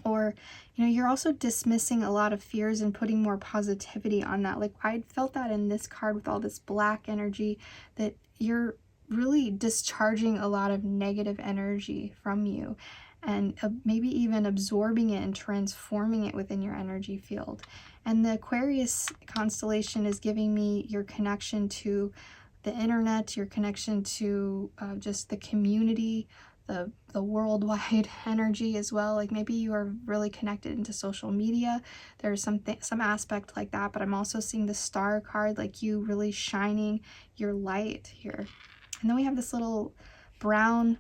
Or, you know, you're also dismissing a lot of fears and putting more positivity on that. Like I felt that in this card with all this black energy, that you're really discharging a lot of negative energy from you, and maybe even absorbing it and transforming it within your energy field. And the Aquarius constellation is giving me your connection to the internet, your connection to just the community, the worldwide energy as well. Like maybe you are really connected into social media. There's some aspect like that, but I'm also seeing the star card, like you really shining your light here. And then we have this little brown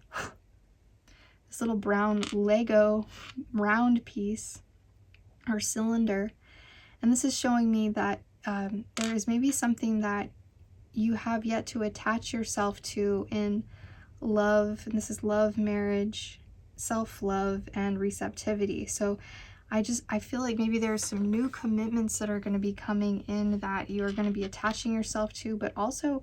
Lego round piece or cylinder. And this is showing me that there is maybe something that you have yet to attach yourself to in love, and this is love, marriage, self-love, and receptivity. So I feel like maybe there's some new commitments that are going to be coming in that you are going to be attaching yourself to, but also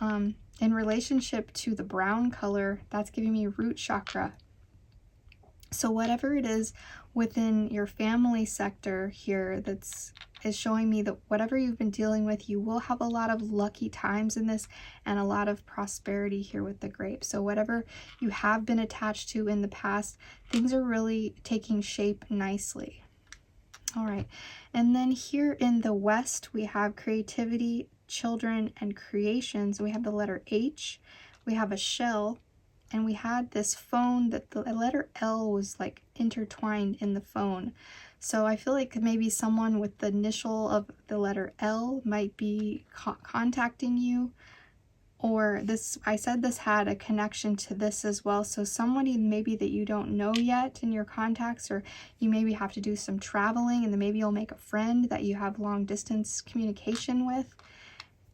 in relationship to the brown color, that's giving me root chakra. So whatever it is within your family sector here is showing me that whatever you've been dealing with, you will have a lot of lucky times in this and a lot of prosperity here with the grape. So whatever you have been attached to in the past, things are really taking shape nicely. All right. And then here in the West, we have creativity, children, and creations. We have the letter H, we have a shell, and we had this phone that the letter L was like intertwined in the phone. So I feel like maybe someone with the initial of the letter L might be contacting you, or this, I said this had a connection to this as well. So somebody maybe that you don't know yet in your contacts, or you maybe have to do some traveling, and then maybe you'll make a friend that you have long distance communication with.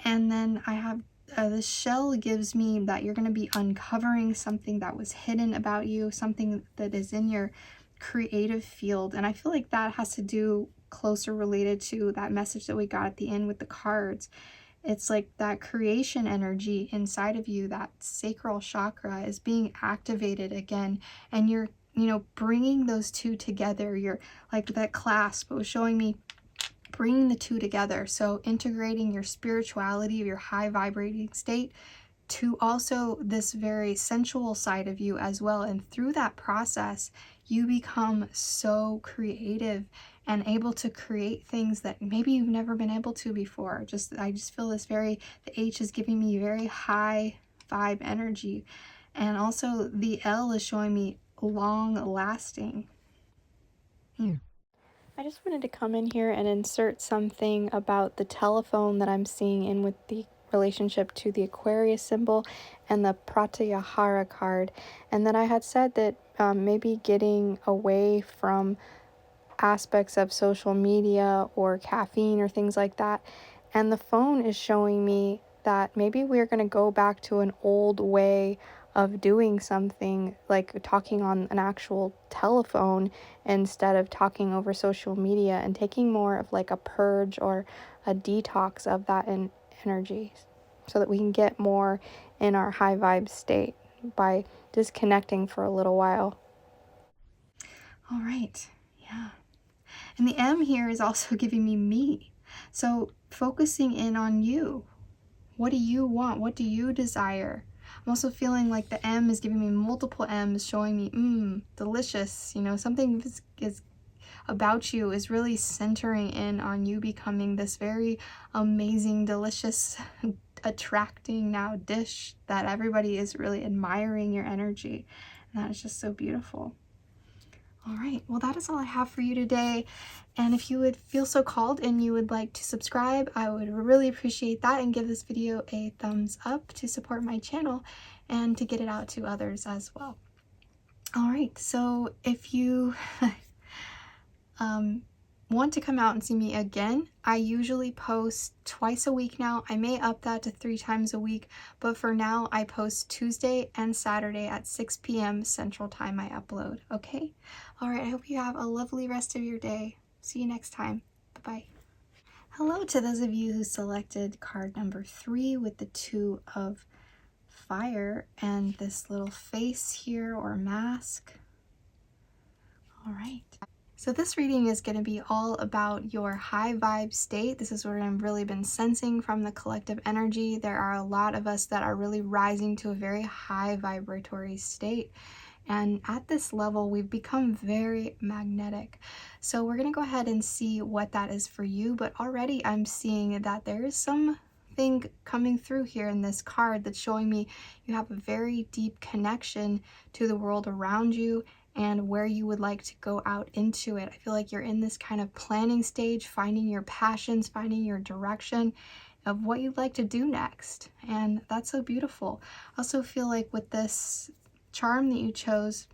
And then I have the shell gives me that you're going to be uncovering something that was hidden about you, something that is in your creative field. And I feel like that has to do closer related to that message that we got at the end with the cards. It's like that creation energy inside of you, that sacral chakra is being activated again, and you're, you know, bringing those two together. You're like that clasp, it was showing me bringing the two together. So integrating your spirituality of your high vibrating state to also this very sensual side of you as well. And through that process, you become so creative and able to create things that maybe you've never been able to before. I just feel this the H is giving me very high vibe energy. And also the L is showing me long lasting. I just wanted to come in here and insert something about the telephone that I'm seeing in with the relationship to the Aquarius symbol and the Pratyahara card. And then I had said that maybe getting away from aspects of social media or caffeine or things like that. And the phone is showing me that maybe we're going to go back to an old way of doing something, like talking on an actual telephone instead of talking over social media, and taking more of like a purge or a detox of that energy, so that we can get more in our high vibe state by disconnecting for a little while. All right. Yeah. And the M here is also giving me. So focusing in on you. What do you want? What do you desire? I'm also feeling like the M is giving me multiple M's, showing me, delicious. You know, something is about you is really centering in on you becoming this very amazing, delicious, attracting now dish that everybody is really admiring your energy. And that is just so beautiful. All right, well, that is all I have for you today. And if you would feel so called and you would like to subscribe, I would really appreciate that, and give this video a thumbs up to support my channel and to get it out to others as well. All right, so if you want to come out and see me again, I usually post twice a week now. I may up that to 3 times a week, but for now I post Tuesday and Saturday at 6 p.m. Central Time I upload, okay? All right, I hope you have a lovely rest of your day. See you next time. Bye-bye. Hello to those of you who selected card number 3 with the 2 of fire and this little face here or mask. All right. So this reading is going to be all about your high vibe state. This is what I've really been sensing from the collective energy. There are a lot of us that are really rising to a very high vibratory state. And at this level, we've become very magnetic. So we're going to go ahead and see what that is for you. But already I'm seeing that there is something coming through here in this card that's showing me you have a very deep connection to the world around you and where you would like to go out into it. I feel like you're in this kind of planning stage, finding your passions, finding your direction of what you'd like to do next. And that's so beautiful. I also feel like with this charm that you chose,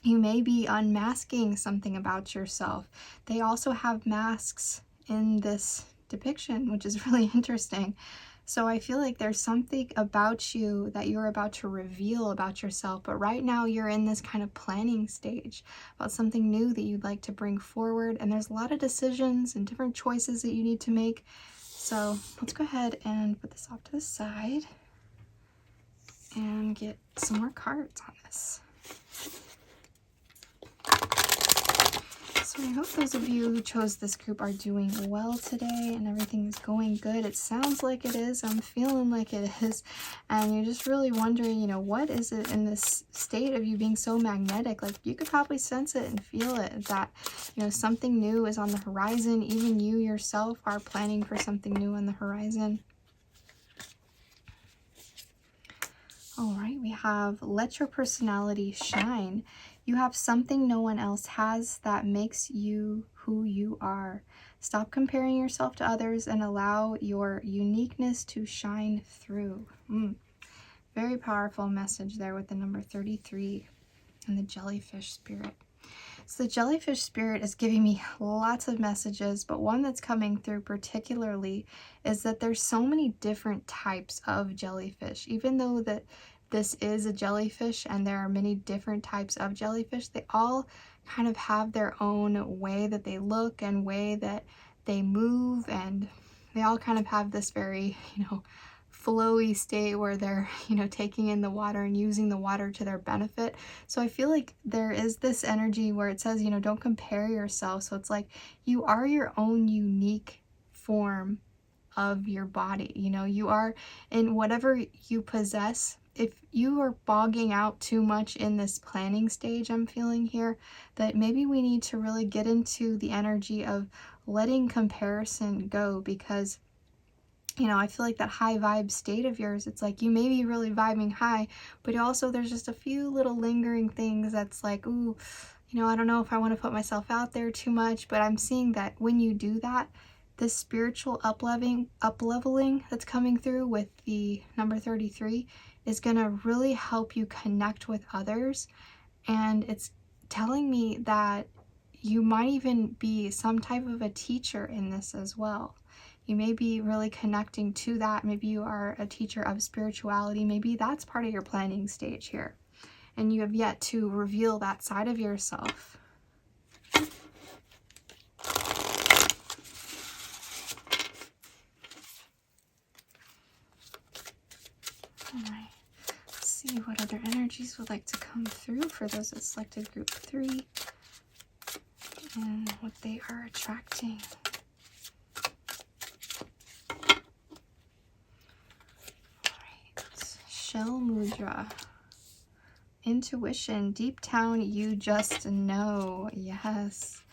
you may be unmasking something about yourself. They also have masks in this depiction, which is really interesting. So I feel like there's something about you that you're about to reveal about yourself, but right now you're in this kind of planning stage about something new that you'd like to bring forward, and there's a lot of decisions and different choices that you need to make. So let's go ahead and put this off to the side and get some more cards on this. So I hope those of you who chose this group are doing well today and everything is going good. It sounds like it is. I'm feeling like it is. And you're just really wondering, you know, what is it in this state of you being so magnetic? Like, you could probably sense it and feel it, that, you know, something new is on the horizon. Even you yourself are planning for something new on the horizon. All right, we have let your personality shine. You have something no one else has that makes you who you are. Stop comparing yourself to others and allow your uniqueness to shine through. Very powerful message there with the number 33 and the jellyfish spirit. So the jellyfish spirit is giving me lots of messages, but one that's coming through particularly is that there's so many different types of jellyfish. Even though that this is a jellyfish and there are many different types of jellyfish, they all kind of have their own way that they look and way that they move, and they all kind of have this very, you know, flowy state where they're, you know, taking in the water and using the water to their benefit. So I feel like there is this energy where it says, you know, don't compare yourself. So it's like you are your own unique form of your body. You know, you are in whatever you possess. If you are bogging out too much in this planning stage, I'm feeling here that maybe we need to really get into the energy of letting comparison go, because, you know, I feel like that high vibe state of yours, it's like you may be really vibing high, but also there's just a few little lingering things that's like, ooh, you know, I don't know if I want to put myself out there too much. But I'm seeing that when you do that, this spiritual up-leveling that's coming through with the number 33 is going to really help you connect with others. And it's telling me that you might even be some type of a teacher in this as well. You may be really connecting to that. Maybe you are a teacher of spirituality. Maybe that's part of your planning stage here, and you have yet to reveal that side of yourself. All right. Let's see what other energies would like to come through for those that selected group 3 and what they are attracting. Shell Mudra. Intuition. Deep down, you just know. Yes.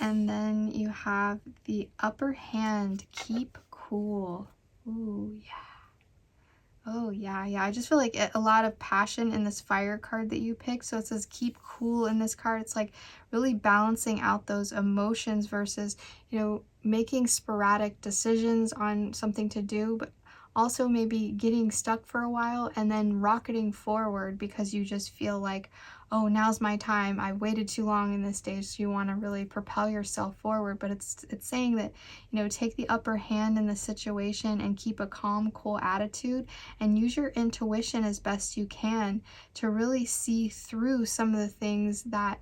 And then you have the upper hand. Keep cool. Ooh, yeah. Oh, yeah, yeah. I just feel like a lot of passion in this fire card that you picked. So it says keep cool in this card. It's like really balancing out those emotions versus, you know, making sporadic decisions on something to do, but also maybe getting stuck for a while and then rocketing forward because you just feel like, oh, now's my time. I waited too long in this stage, so you want to really propel yourself forward. But it's saying that, you know, take the upper hand in the situation and keep a calm, cool attitude and use your intuition as best you can to really see through some of the things that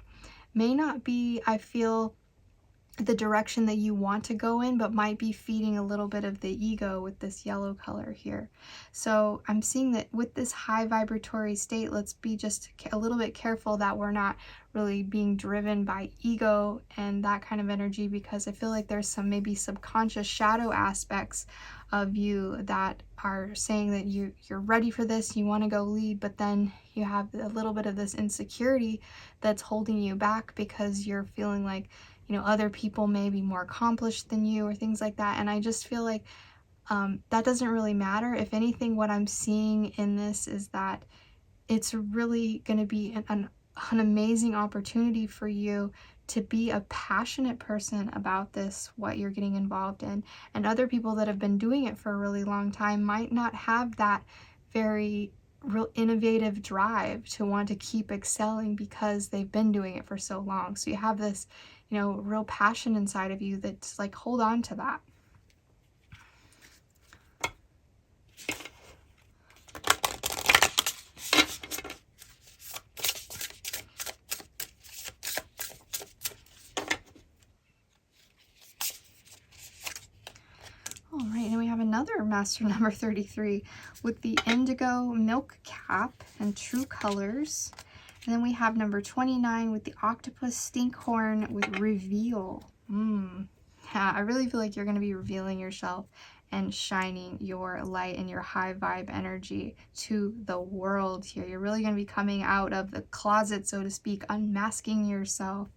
may not be, I feel, the direction that you want to go in, but might be feeding a little bit of the ego with this yellow color here. So I'm seeing that with this high vibratory state, let's be just a little bit careful that we're not really being driven by ego and that kind of energy, because I feel like there's some maybe subconscious shadow aspects of you that are saying that you're ready for this, you want to go lead, but then you have a little bit of this insecurity that's holding you back because you're feeling like, you know, other people may be more accomplished than you or things like that. And I just feel like that doesn't really matter. If anything, what I'm seeing in this is that it's really going to be an amazing opportunity for you to be a passionate person about this, what you're getting involved in. And other people that have been doing it for a really long time might not have that very real innovative drive to want to keep excelling because they've been doing it for so long. So you have this, you know, real passion inside of you that's like, hold on to that. All right, and we have another master number 33 with the indigo milk cap and true colors. And then we have number 29 with the octopus stinkhorn with reveal. Yeah, I really feel like you're going to be revealing yourself and shining your light and your high vibe energy to the world here. You're really going to be coming out of the closet, so to speak, unmasking yourself.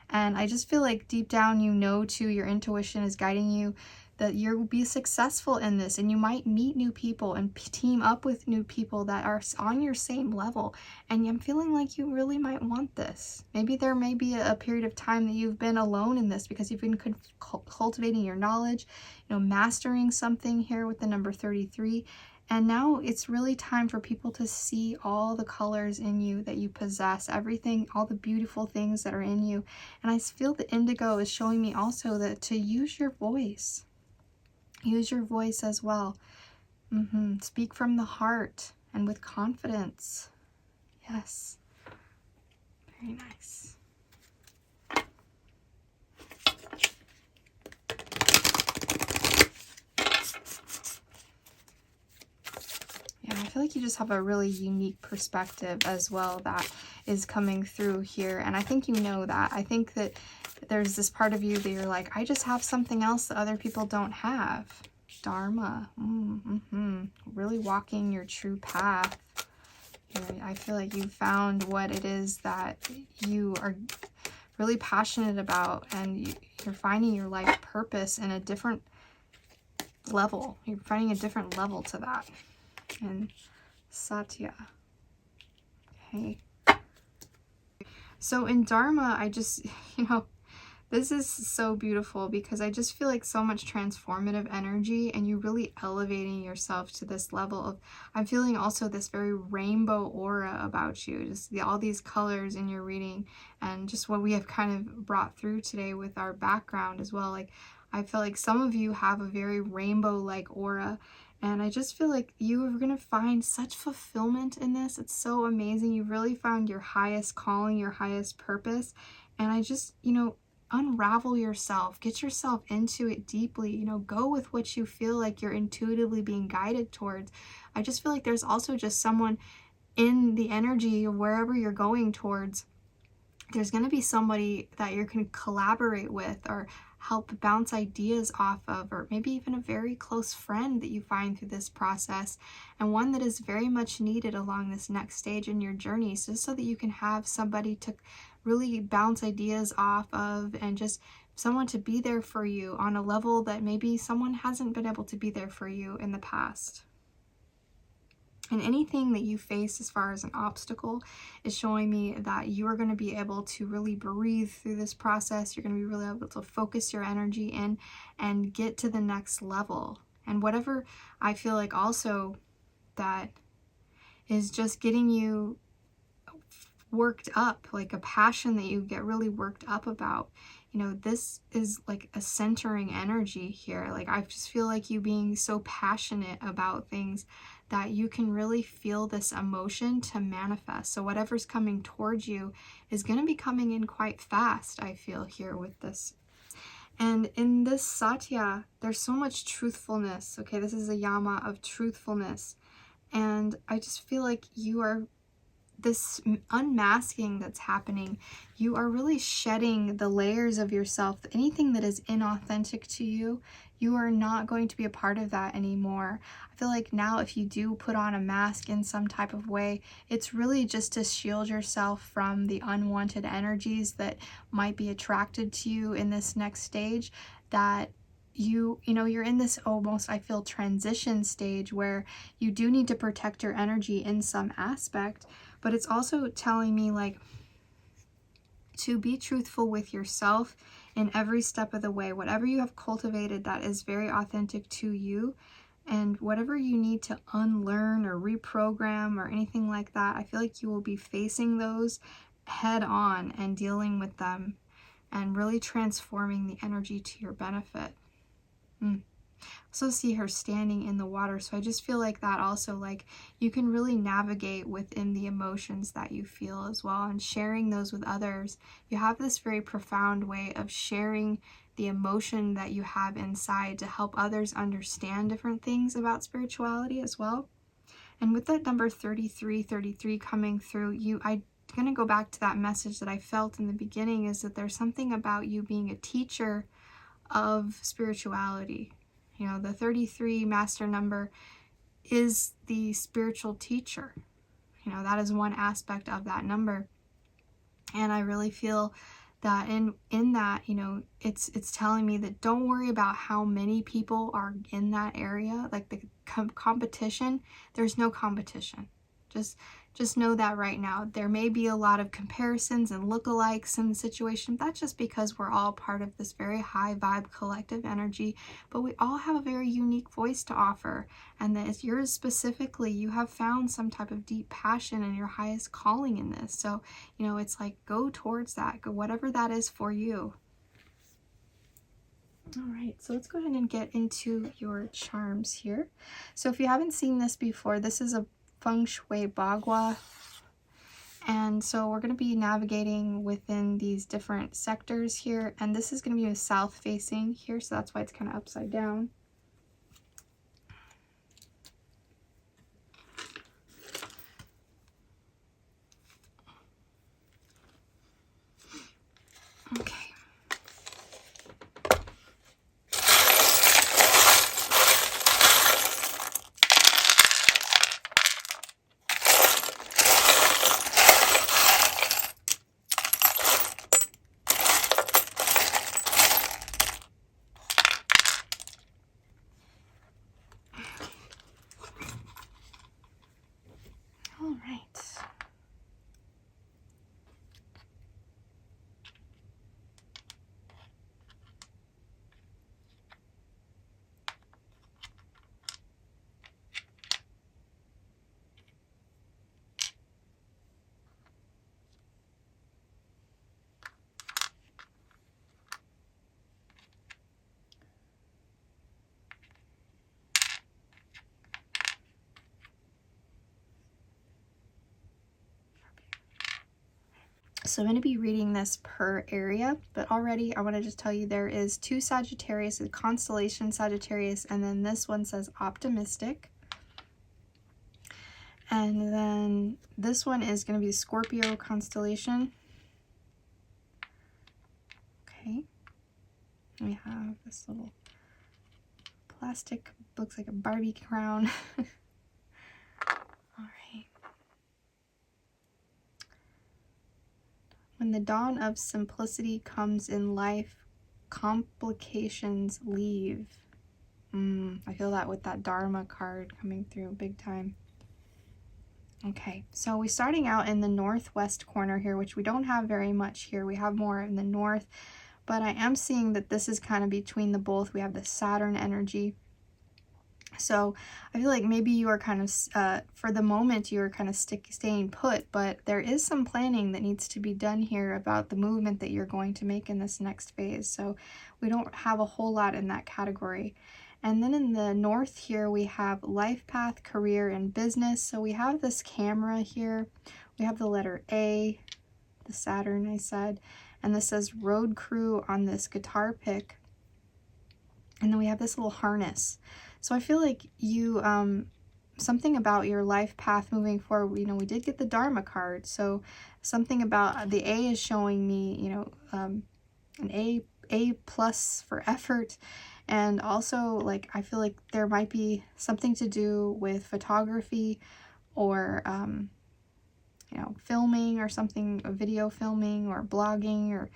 And I just feel like deep down, you know, too, your intuition is guiding you that you'll be successful in this, and you might meet new people and team up with new people that are on your same level. And I'm feeling like you really might want this. Maybe there may be a period of time that you've been alone in this because you've been cultivating your knowledge, you know, mastering something here with the number 33. And now it's really time for people to see all the colors in you that you possess, everything, all the beautiful things that are in you. And I feel the indigo is showing me also that to use your voice. Use your voice as well. Speak from the heart and with confidence. Yes. Very nice. Yeah, I feel like you just have a really unique perspective as well that is coming through here. And I think you know that. I think that there's this part of you that you're like, I just have something else that other people don't have. Dharma. Really walking your true path. I feel like you found what it is that you are really passionate about, and you're finding your life purpose in a different level. You're finding a different level to that. And Satya. Okay. So in Dharma, I just, you know, this is so beautiful because I just feel like so much transformative energy, and you really elevating yourself to this level of, I'm feeling also this very rainbow aura about you, just all these colors in your reading, and just what we have kind of brought through today with our background as well. Like, I feel like some of you have a very rainbow-like aura, and I just feel like you are going to find such fulfillment in this. It's so amazing. You've really found your highest calling, your highest purpose, and I just, you know, unravel yourself, get yourself into it deeply, you know, go with what you feel like you're intuitively being guided towards. I just feel like there's also just someone in the energy of wherever you're going towards. There's going to be somebody that you can collaborate with or help bounce ideas off of, or maybe even a very close friend that you find through this process, and one that is very much needed along this next stage in your journey, so that you can have somebody to really bounce ideas off of, and just someone to be there for you on a level that maybe someone hasn't been able to be there for you in the past. And anything that you face as far as an obstacle is showing me that you are going to be able to really breathe through this process. You're going to be really able to focus your energy in and get to the next level. And whatever I feel like also that is just getting you worked up, like a passion that you get really worked up about. You know, this is like a centering energy here. Like I just feel like you being so passionate about things that you can really feel this emotion to manifest. So whatever's coming towards you is going to be coming in quite fast, I feel here with this. And in this Satya, there's so much truthfulness. Okay, this is a yama of truthfulness. And I just feel like you are, this unmasking that's happening, you are really shedding the layers of yourself. Anything that is inauthentic to you, you are not going to be a part of that anymore. I feel like now if you do put on a mask in some type of way, it's really just to shield yourself from the unwanted energies that might be attracted to you in this next stage, that you know, you're in this almost, I feel, transition stage where you do need to protect your energy in some aspect, but it's also telling me like to be truthful with yourself in every step of the way. Whatever you have cultivated that is very authentic to you, and whatever you need to unlearn or reprogram or anything like that, I feel like you will be facing those head on and dealing with them and really transforming the energy to your benefit. Also see her standing in the water, so I just feel like that also, like you can really navigate within the emotions that you feel as well, and sharing those with others. You have this very profound way of sharing the emotion that you have inside to help others understand different things about spirituality as well. And with that number 33 coming through, I'm going to go back to that message that I felt in the beginning, is that there's something about you being a teacher of spirituality. You know, the 33 master number is the spiritual teacher. You know, that is one aspect of that number. And I really feel that in that, you know, it's telling me that don't worry about how many people are in that area, like the competition. There's no competition. Just know that right now. There may be a lot of comparisons and lookalikes in the situation. That's just because we're all part of this very high vibe collective energy, but we all have a very unique voice to offer. And that is yours specifically. You have found some type of deep passion and your highest calling in this. So, you know, it's like go towards that, go whatever that is for you. All right, so let's go ahead and get into your charms here. So if you haven't seen this before, this is a feng shui bagua, and so we're going to be navigating within these different sectors here, and this is going to be a south facing here, so that's why it's kind of upside down. Okay. All right. So I'm going to be reading this per area, but already I want to just tell you there is 2 Sagittarius, a constellation Sagittarius, and then this one says optimistic. And then this one is going to be Scorpio constellation. Okay. We have this little plastic, looks like a Barbie crown. All right. When the dawn of simplicity comes in life, complications leave. I feel that with that Dharma card coming through big time. Okay, so we're starting out in the northwest corner here, which we don't have very much here. We have more in the north, but I am seeing that this is kind of between the both. We have the Saturn energy. So I feel like maybe you are kind of, for the moment, you are kind of staying put, but there is some planning that needs to be done here about the movement that you're going to make in this next phase. So we don't have a whole lot in that category. And then in the north here, we have life path, career, and business. So we have this camera here. We have the letter A, the Saturn, I said, and this says road crew on this guitar pick. And then we have this little harness. So I feel like you, something about your life path moving forward, you know, we did get the Dharma card. So something about the A is showing me, you know, an A plus for effort. And also, like, I feel like there might be something to do with photography or, you know, filming or something, video filming or blogging or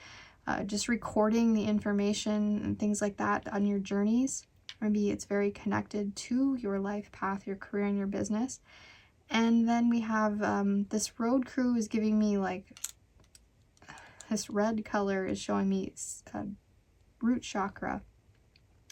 just recording the information and things like that on your journeys. Maybe it's very connected to your life path, your career, and your business. And then we have this road crew is giving me, like, this red color is showing me root chakra.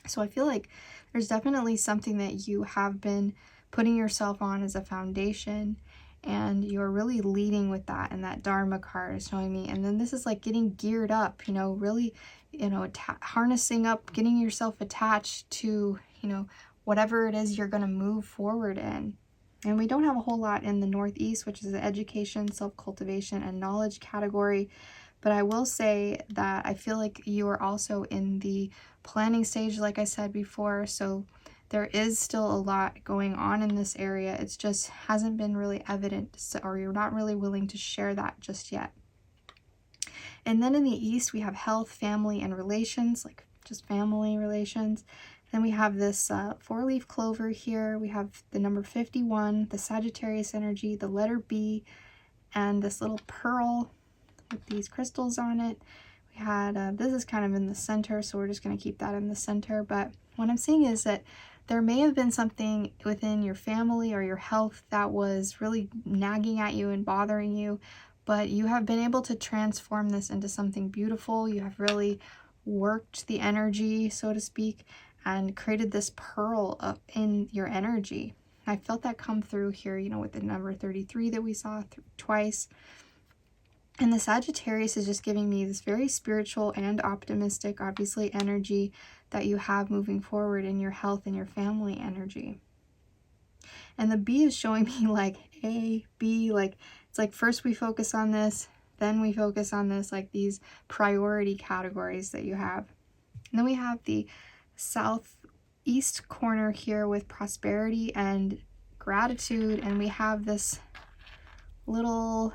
So I feel like there's definitely something that you have been putting yourself on as a foundation, and you're really leading with that, and that Dharma card is showing me. And then this is like getting geared up, you know, really, you know, harnessing up, getting yourself attached to, you know, whatever it is you're going to move forward in. And we don't have a whole lot in the northeast, which is the education, self-cultivation, and knowledge category. But I will say that I feel like you are also in the planning stage, like I said before. So there is still a lot going on in this area. It's just hasn't been really evident, or you're not really willing to share that just yet. And then in the east, we have health, family, and relations, like just family relations. Then we have this 4-leaf clover here. We have the number 51, the Sagittarius energy, the letter B, and this little pearl with these crystals on it. We had, this is kind of in the center, so we're just going to keep that in the center. But what I'm seeing is that there may have been something within your family or your health that was really nagging at you and bothering you, but you have been able to transform this into something beautiful. You have really worked the energy, so to speak, and created this pearl up in your energy. I felt that come through here, you know, with the number 33 that we saw twice. And the Sagittarius is just giving me this very spiritual and optimistic, obviously, energy that you have moving forward in your health and your family energy. And the B is showing me like A, B, like it's like first we focus on this, then we focus on this, like these priority categories that you have. And then we have the southeast corner here with prosperity and gratitude, and we have this little,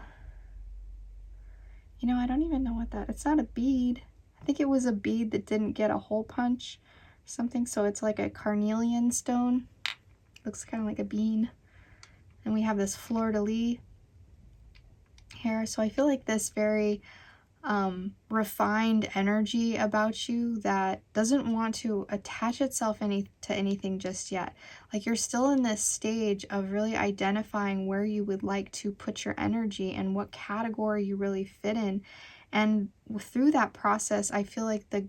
you know, I don't even know what that, it's not a bead. I think it was a bead that didn't get a hole punch or something. So it's like a carnelian stone. Looks kind of like a bean. And we have this fleur-de-lis here. So I feel like this very refined energy about you that doesn't want to attach itself to anything just yet. Like you're still in this stage of really identifying where you would like to put your energy and what category you really fit in. And through that process, I feel like the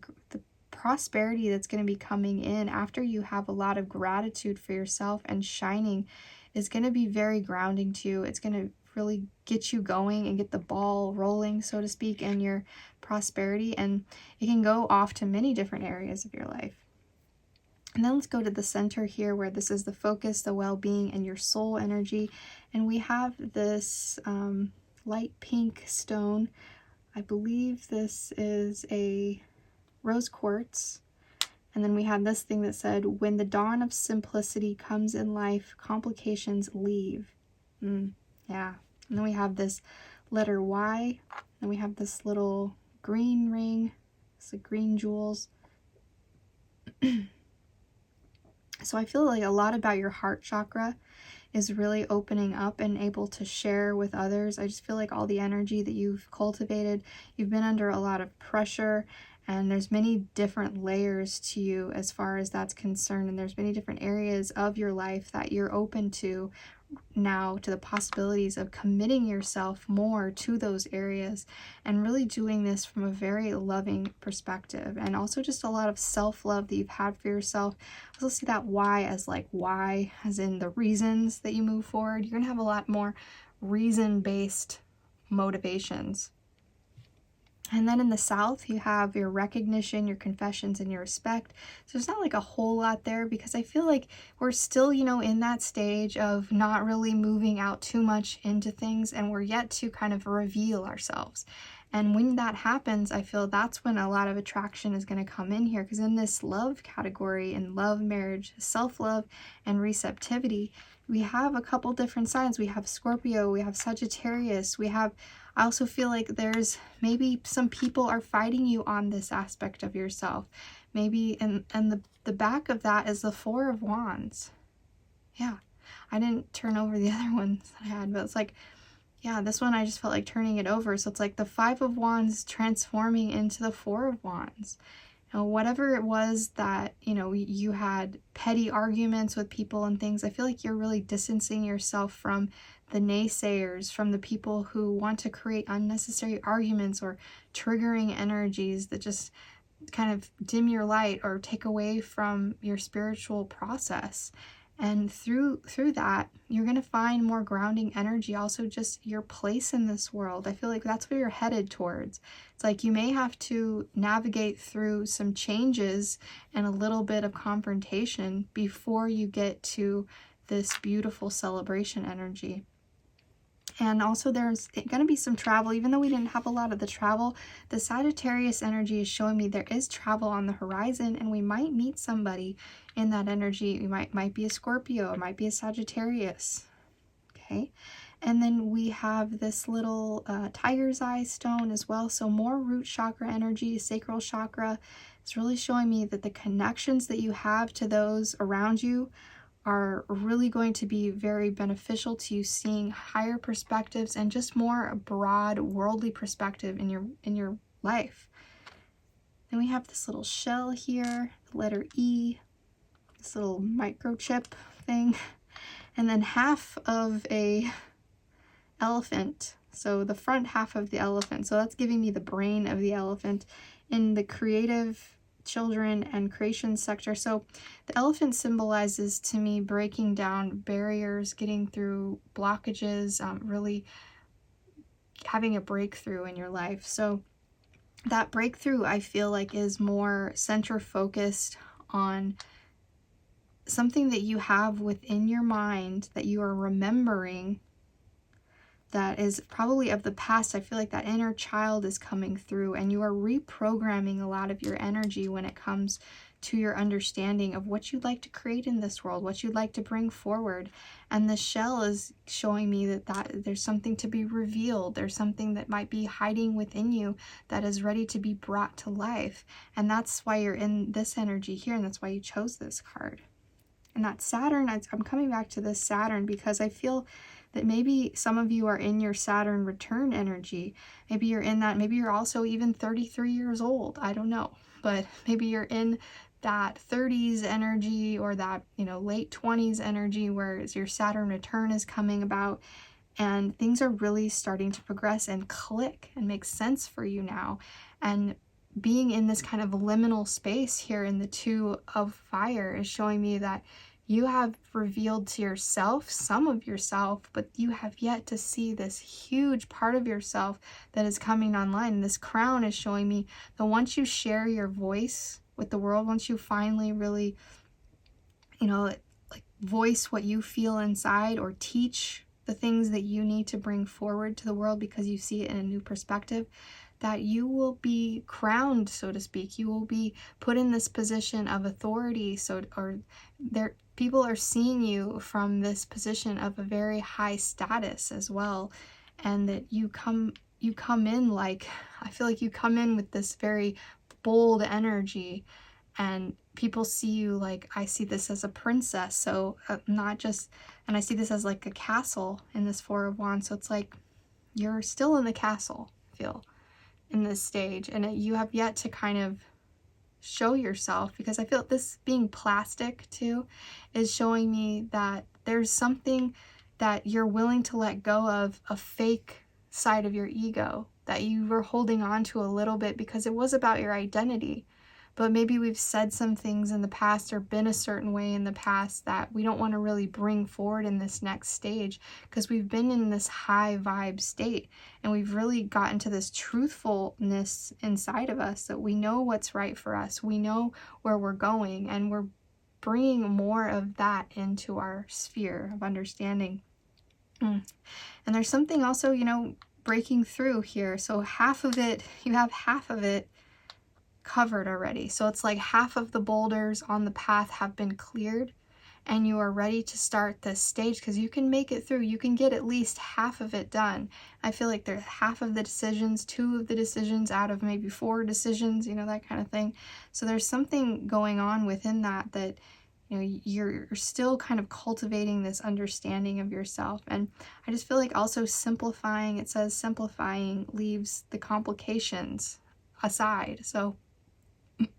prosperity that's going to be coming in after you have a lot of gratitude for yourself and shining is going to be very grounding to you. It's going to really get you going and get the ball rolling, so to speak, in your prosperity, and it can go off to many different areas of your life. And then let's go to the center here, where this is the focus, the well-being, and your soul energy. And we have this light pink stone. I believe this is a rose quartz. And then we have this thing that said, when the dawn of simplicity comes in life, complications leave. Yeah. And then we have this letter Y. And we have this little green ring. It's the green jewels. So I feel like a lot about your heart chakra is really opening up and able to share with others. I just feel like all the energy that you've cultivated, you've been under a lot of pressure, and there's many different layers to you as far as that's concerned, and there's many different areas of your life that you're open to now to the possibilities of committing yourself more to those areas and really doing this from a very loving perspective, and also just a lot of self-love that you've had for yourself. I also see that why as like why as in the reasons that you move forward. You're gonna have a lot more reason-based motivations. And then in the South, you have your recognition, your confessions, and your respect. So there's not like a whole lot there, because I feel like we're still, you know, in that stage of not really moving out too much into things, and we're yet to kind of reveal ourselves. And when that happens, I feel that's when a lot of attraction is going to come in here, because in this love category, in love, marriage, self-love, and receptivity, we have a couple different signs. We have Scorpio, we have Sagittarius, we have, I also feel like there's maybe some people are fighting you on this aspect of yourself. Maybe, and the back of that is the Four of Wands. Yeah, I didn't turn over the other ones that I had, but it's like, yeah, this one I just felt like turning it over. So it's like the Five of Wands transforming into the Four of Wands. You know, whatever it was that, you know, you had petty arguments with people and things, I feel like you're really distancing yourself from the naysayers, from the people who want to create unnecessary arguments or triggering energies that just kind of dim your light or take away from your spiritual process. And through that, you're going to find more grounding energy, also just your place in this world. I feel like that's where you're headed towards. It's like you may have to navigate through some changes and a little bit of confrontation before you get to this beautiful celebration energy. And also there's going to be some travel. Even though we didn't have a lot of the travel, the Sagittarius energy is showing me there is travel on the horizon, and we might meet somebody in that energy. We might be a Scorpio, it might be a Sagittarius. Okay. And then we have this little tiger's eye stone as well. So more root chakra energy, sacral chakra. It's really showing me that the connections that you have to those around you are really going to be very beneficial to you, seeing higher perspectives and just more broad worldly perspective in your life. Then we have this little shell here, the letter E, this little microchip thing, and then half of a elephant. So the front half of the elephant. So that's giving me the brain of the elephant in the creative children and creation sector. So the elephant symbolizes to me breaking down barriers, getting through blockages, really having a breakthrough in your life. So that breakthrough, I feel like, is more center focused on something that you have within your mind that you are remembering that is probably of the past. I feel like that inner child is coming through, and you are reprogramming a lot of your energy when it comes to your understanding of what you'd like to create in this world, what you'd like to bring forward. And the shell is showing me that there's something to be revealed. There's something that might be hiding within you that is ready to be brought to life. And that's why you're in this energy here, and that's why you chose this card. And that Saturn, I'm coming back to this Saturn because I feel that maybe some of you are in your Saturn return energy. Maybe you're in that. Maybe you're also even 33 years old. I don't know. But maybe you're in that 30s energy, or that, you know, late 20s energy where your Saturn return is coming about, and things are really starting to progress and click and make sense for you now. And being in this kind of liminal space here in the Two of Fire is showing me that you have revealed to yourself some of yourself, but you have yet to see this huge part of yourself that is coming online. And this crown is showing me that once you share your voice with the world, once you finally really, you know, like voice what you feel inside, or teach the things that you need to bring forward to the world because you see it in a new perspective, that you will be crowned, so to speak. You will be put in this position of authority. People are seeing you from this position of a very high status as well. And that you come in like, I feel like you come in with this very bold energy, and people see you like, I see this as a princess. So not just, and I see this as like a castle in this Four of Wands. So it's like, you're still in the castle, I feel, in this stage, and you have yet to kind of show yourself, because I feel this being plastic too is showing me that there's something that you're willing to let go of a fake side of your ego that you were holding on to a little bit because it was about your identity. But maybe we've said some things in the past or been a certain way in the past that we don't want to really bring forward in this next stage, because we've been in this high vibe state and we've really gotten to this truthfulness inside of us that we know what's right for us. We know where we're going, and we're bringing more of that into our sphere of understanding. And there's something also, you know, breaking through here. So half of it, you have half of it covered already. So it's like half of the boulders on the path have been cleared, and you are ready to start this stage because you can make it through. You can get at least half of it done. I feel like there's half of the decisions, 2 of the decisions out of maybe 4 decisions, you know, that kind of thing. So there's something going on within that, you know, you're still kind of cultivating this understanding of yourself. And I just feel like also simplifying, it says simplifying leaves the complications aside. So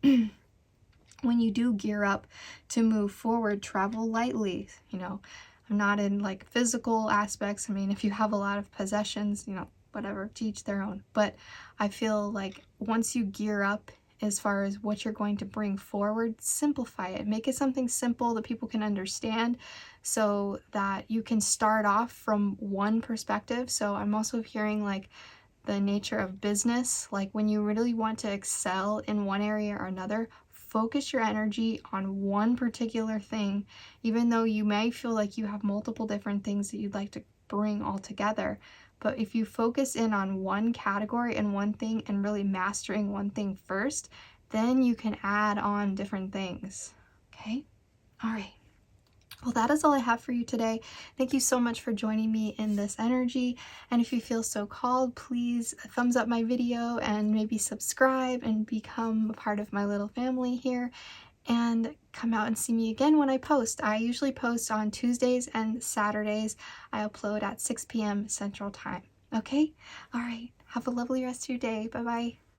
when you do gear up to move forward, travel lightly. You know, I'm not in like physical aspects. I mean, if you have a lot of possessions, you know, whatever, to each their own. But I feel like once you gear up as far as what you're going to bring forward, simplify it. Make it something simple that people can understand so that you can start off from one perspective. So I'm also hearing like the nature of business, like when you really want to excel in one area or another, focus your energy on one particular thing, even though you may feel like you have multiple different things that you'd like to bring all together. But if you focus in on one category and one thing and really mastering one thing first, then you can add on different things. Okay? All right. Well, that is all I have for you today. Thank you so much for joining me in this energy. And if you feel so called, please thumbs up my video and maybe subscribe and become a part of my little family here. And come out and see me again when I post. I usually post on Tuesdays and Saturdays. I upload at 6 p.m. Central Time. Okay? All right. Have a lovely rest of your day. Bye-bye.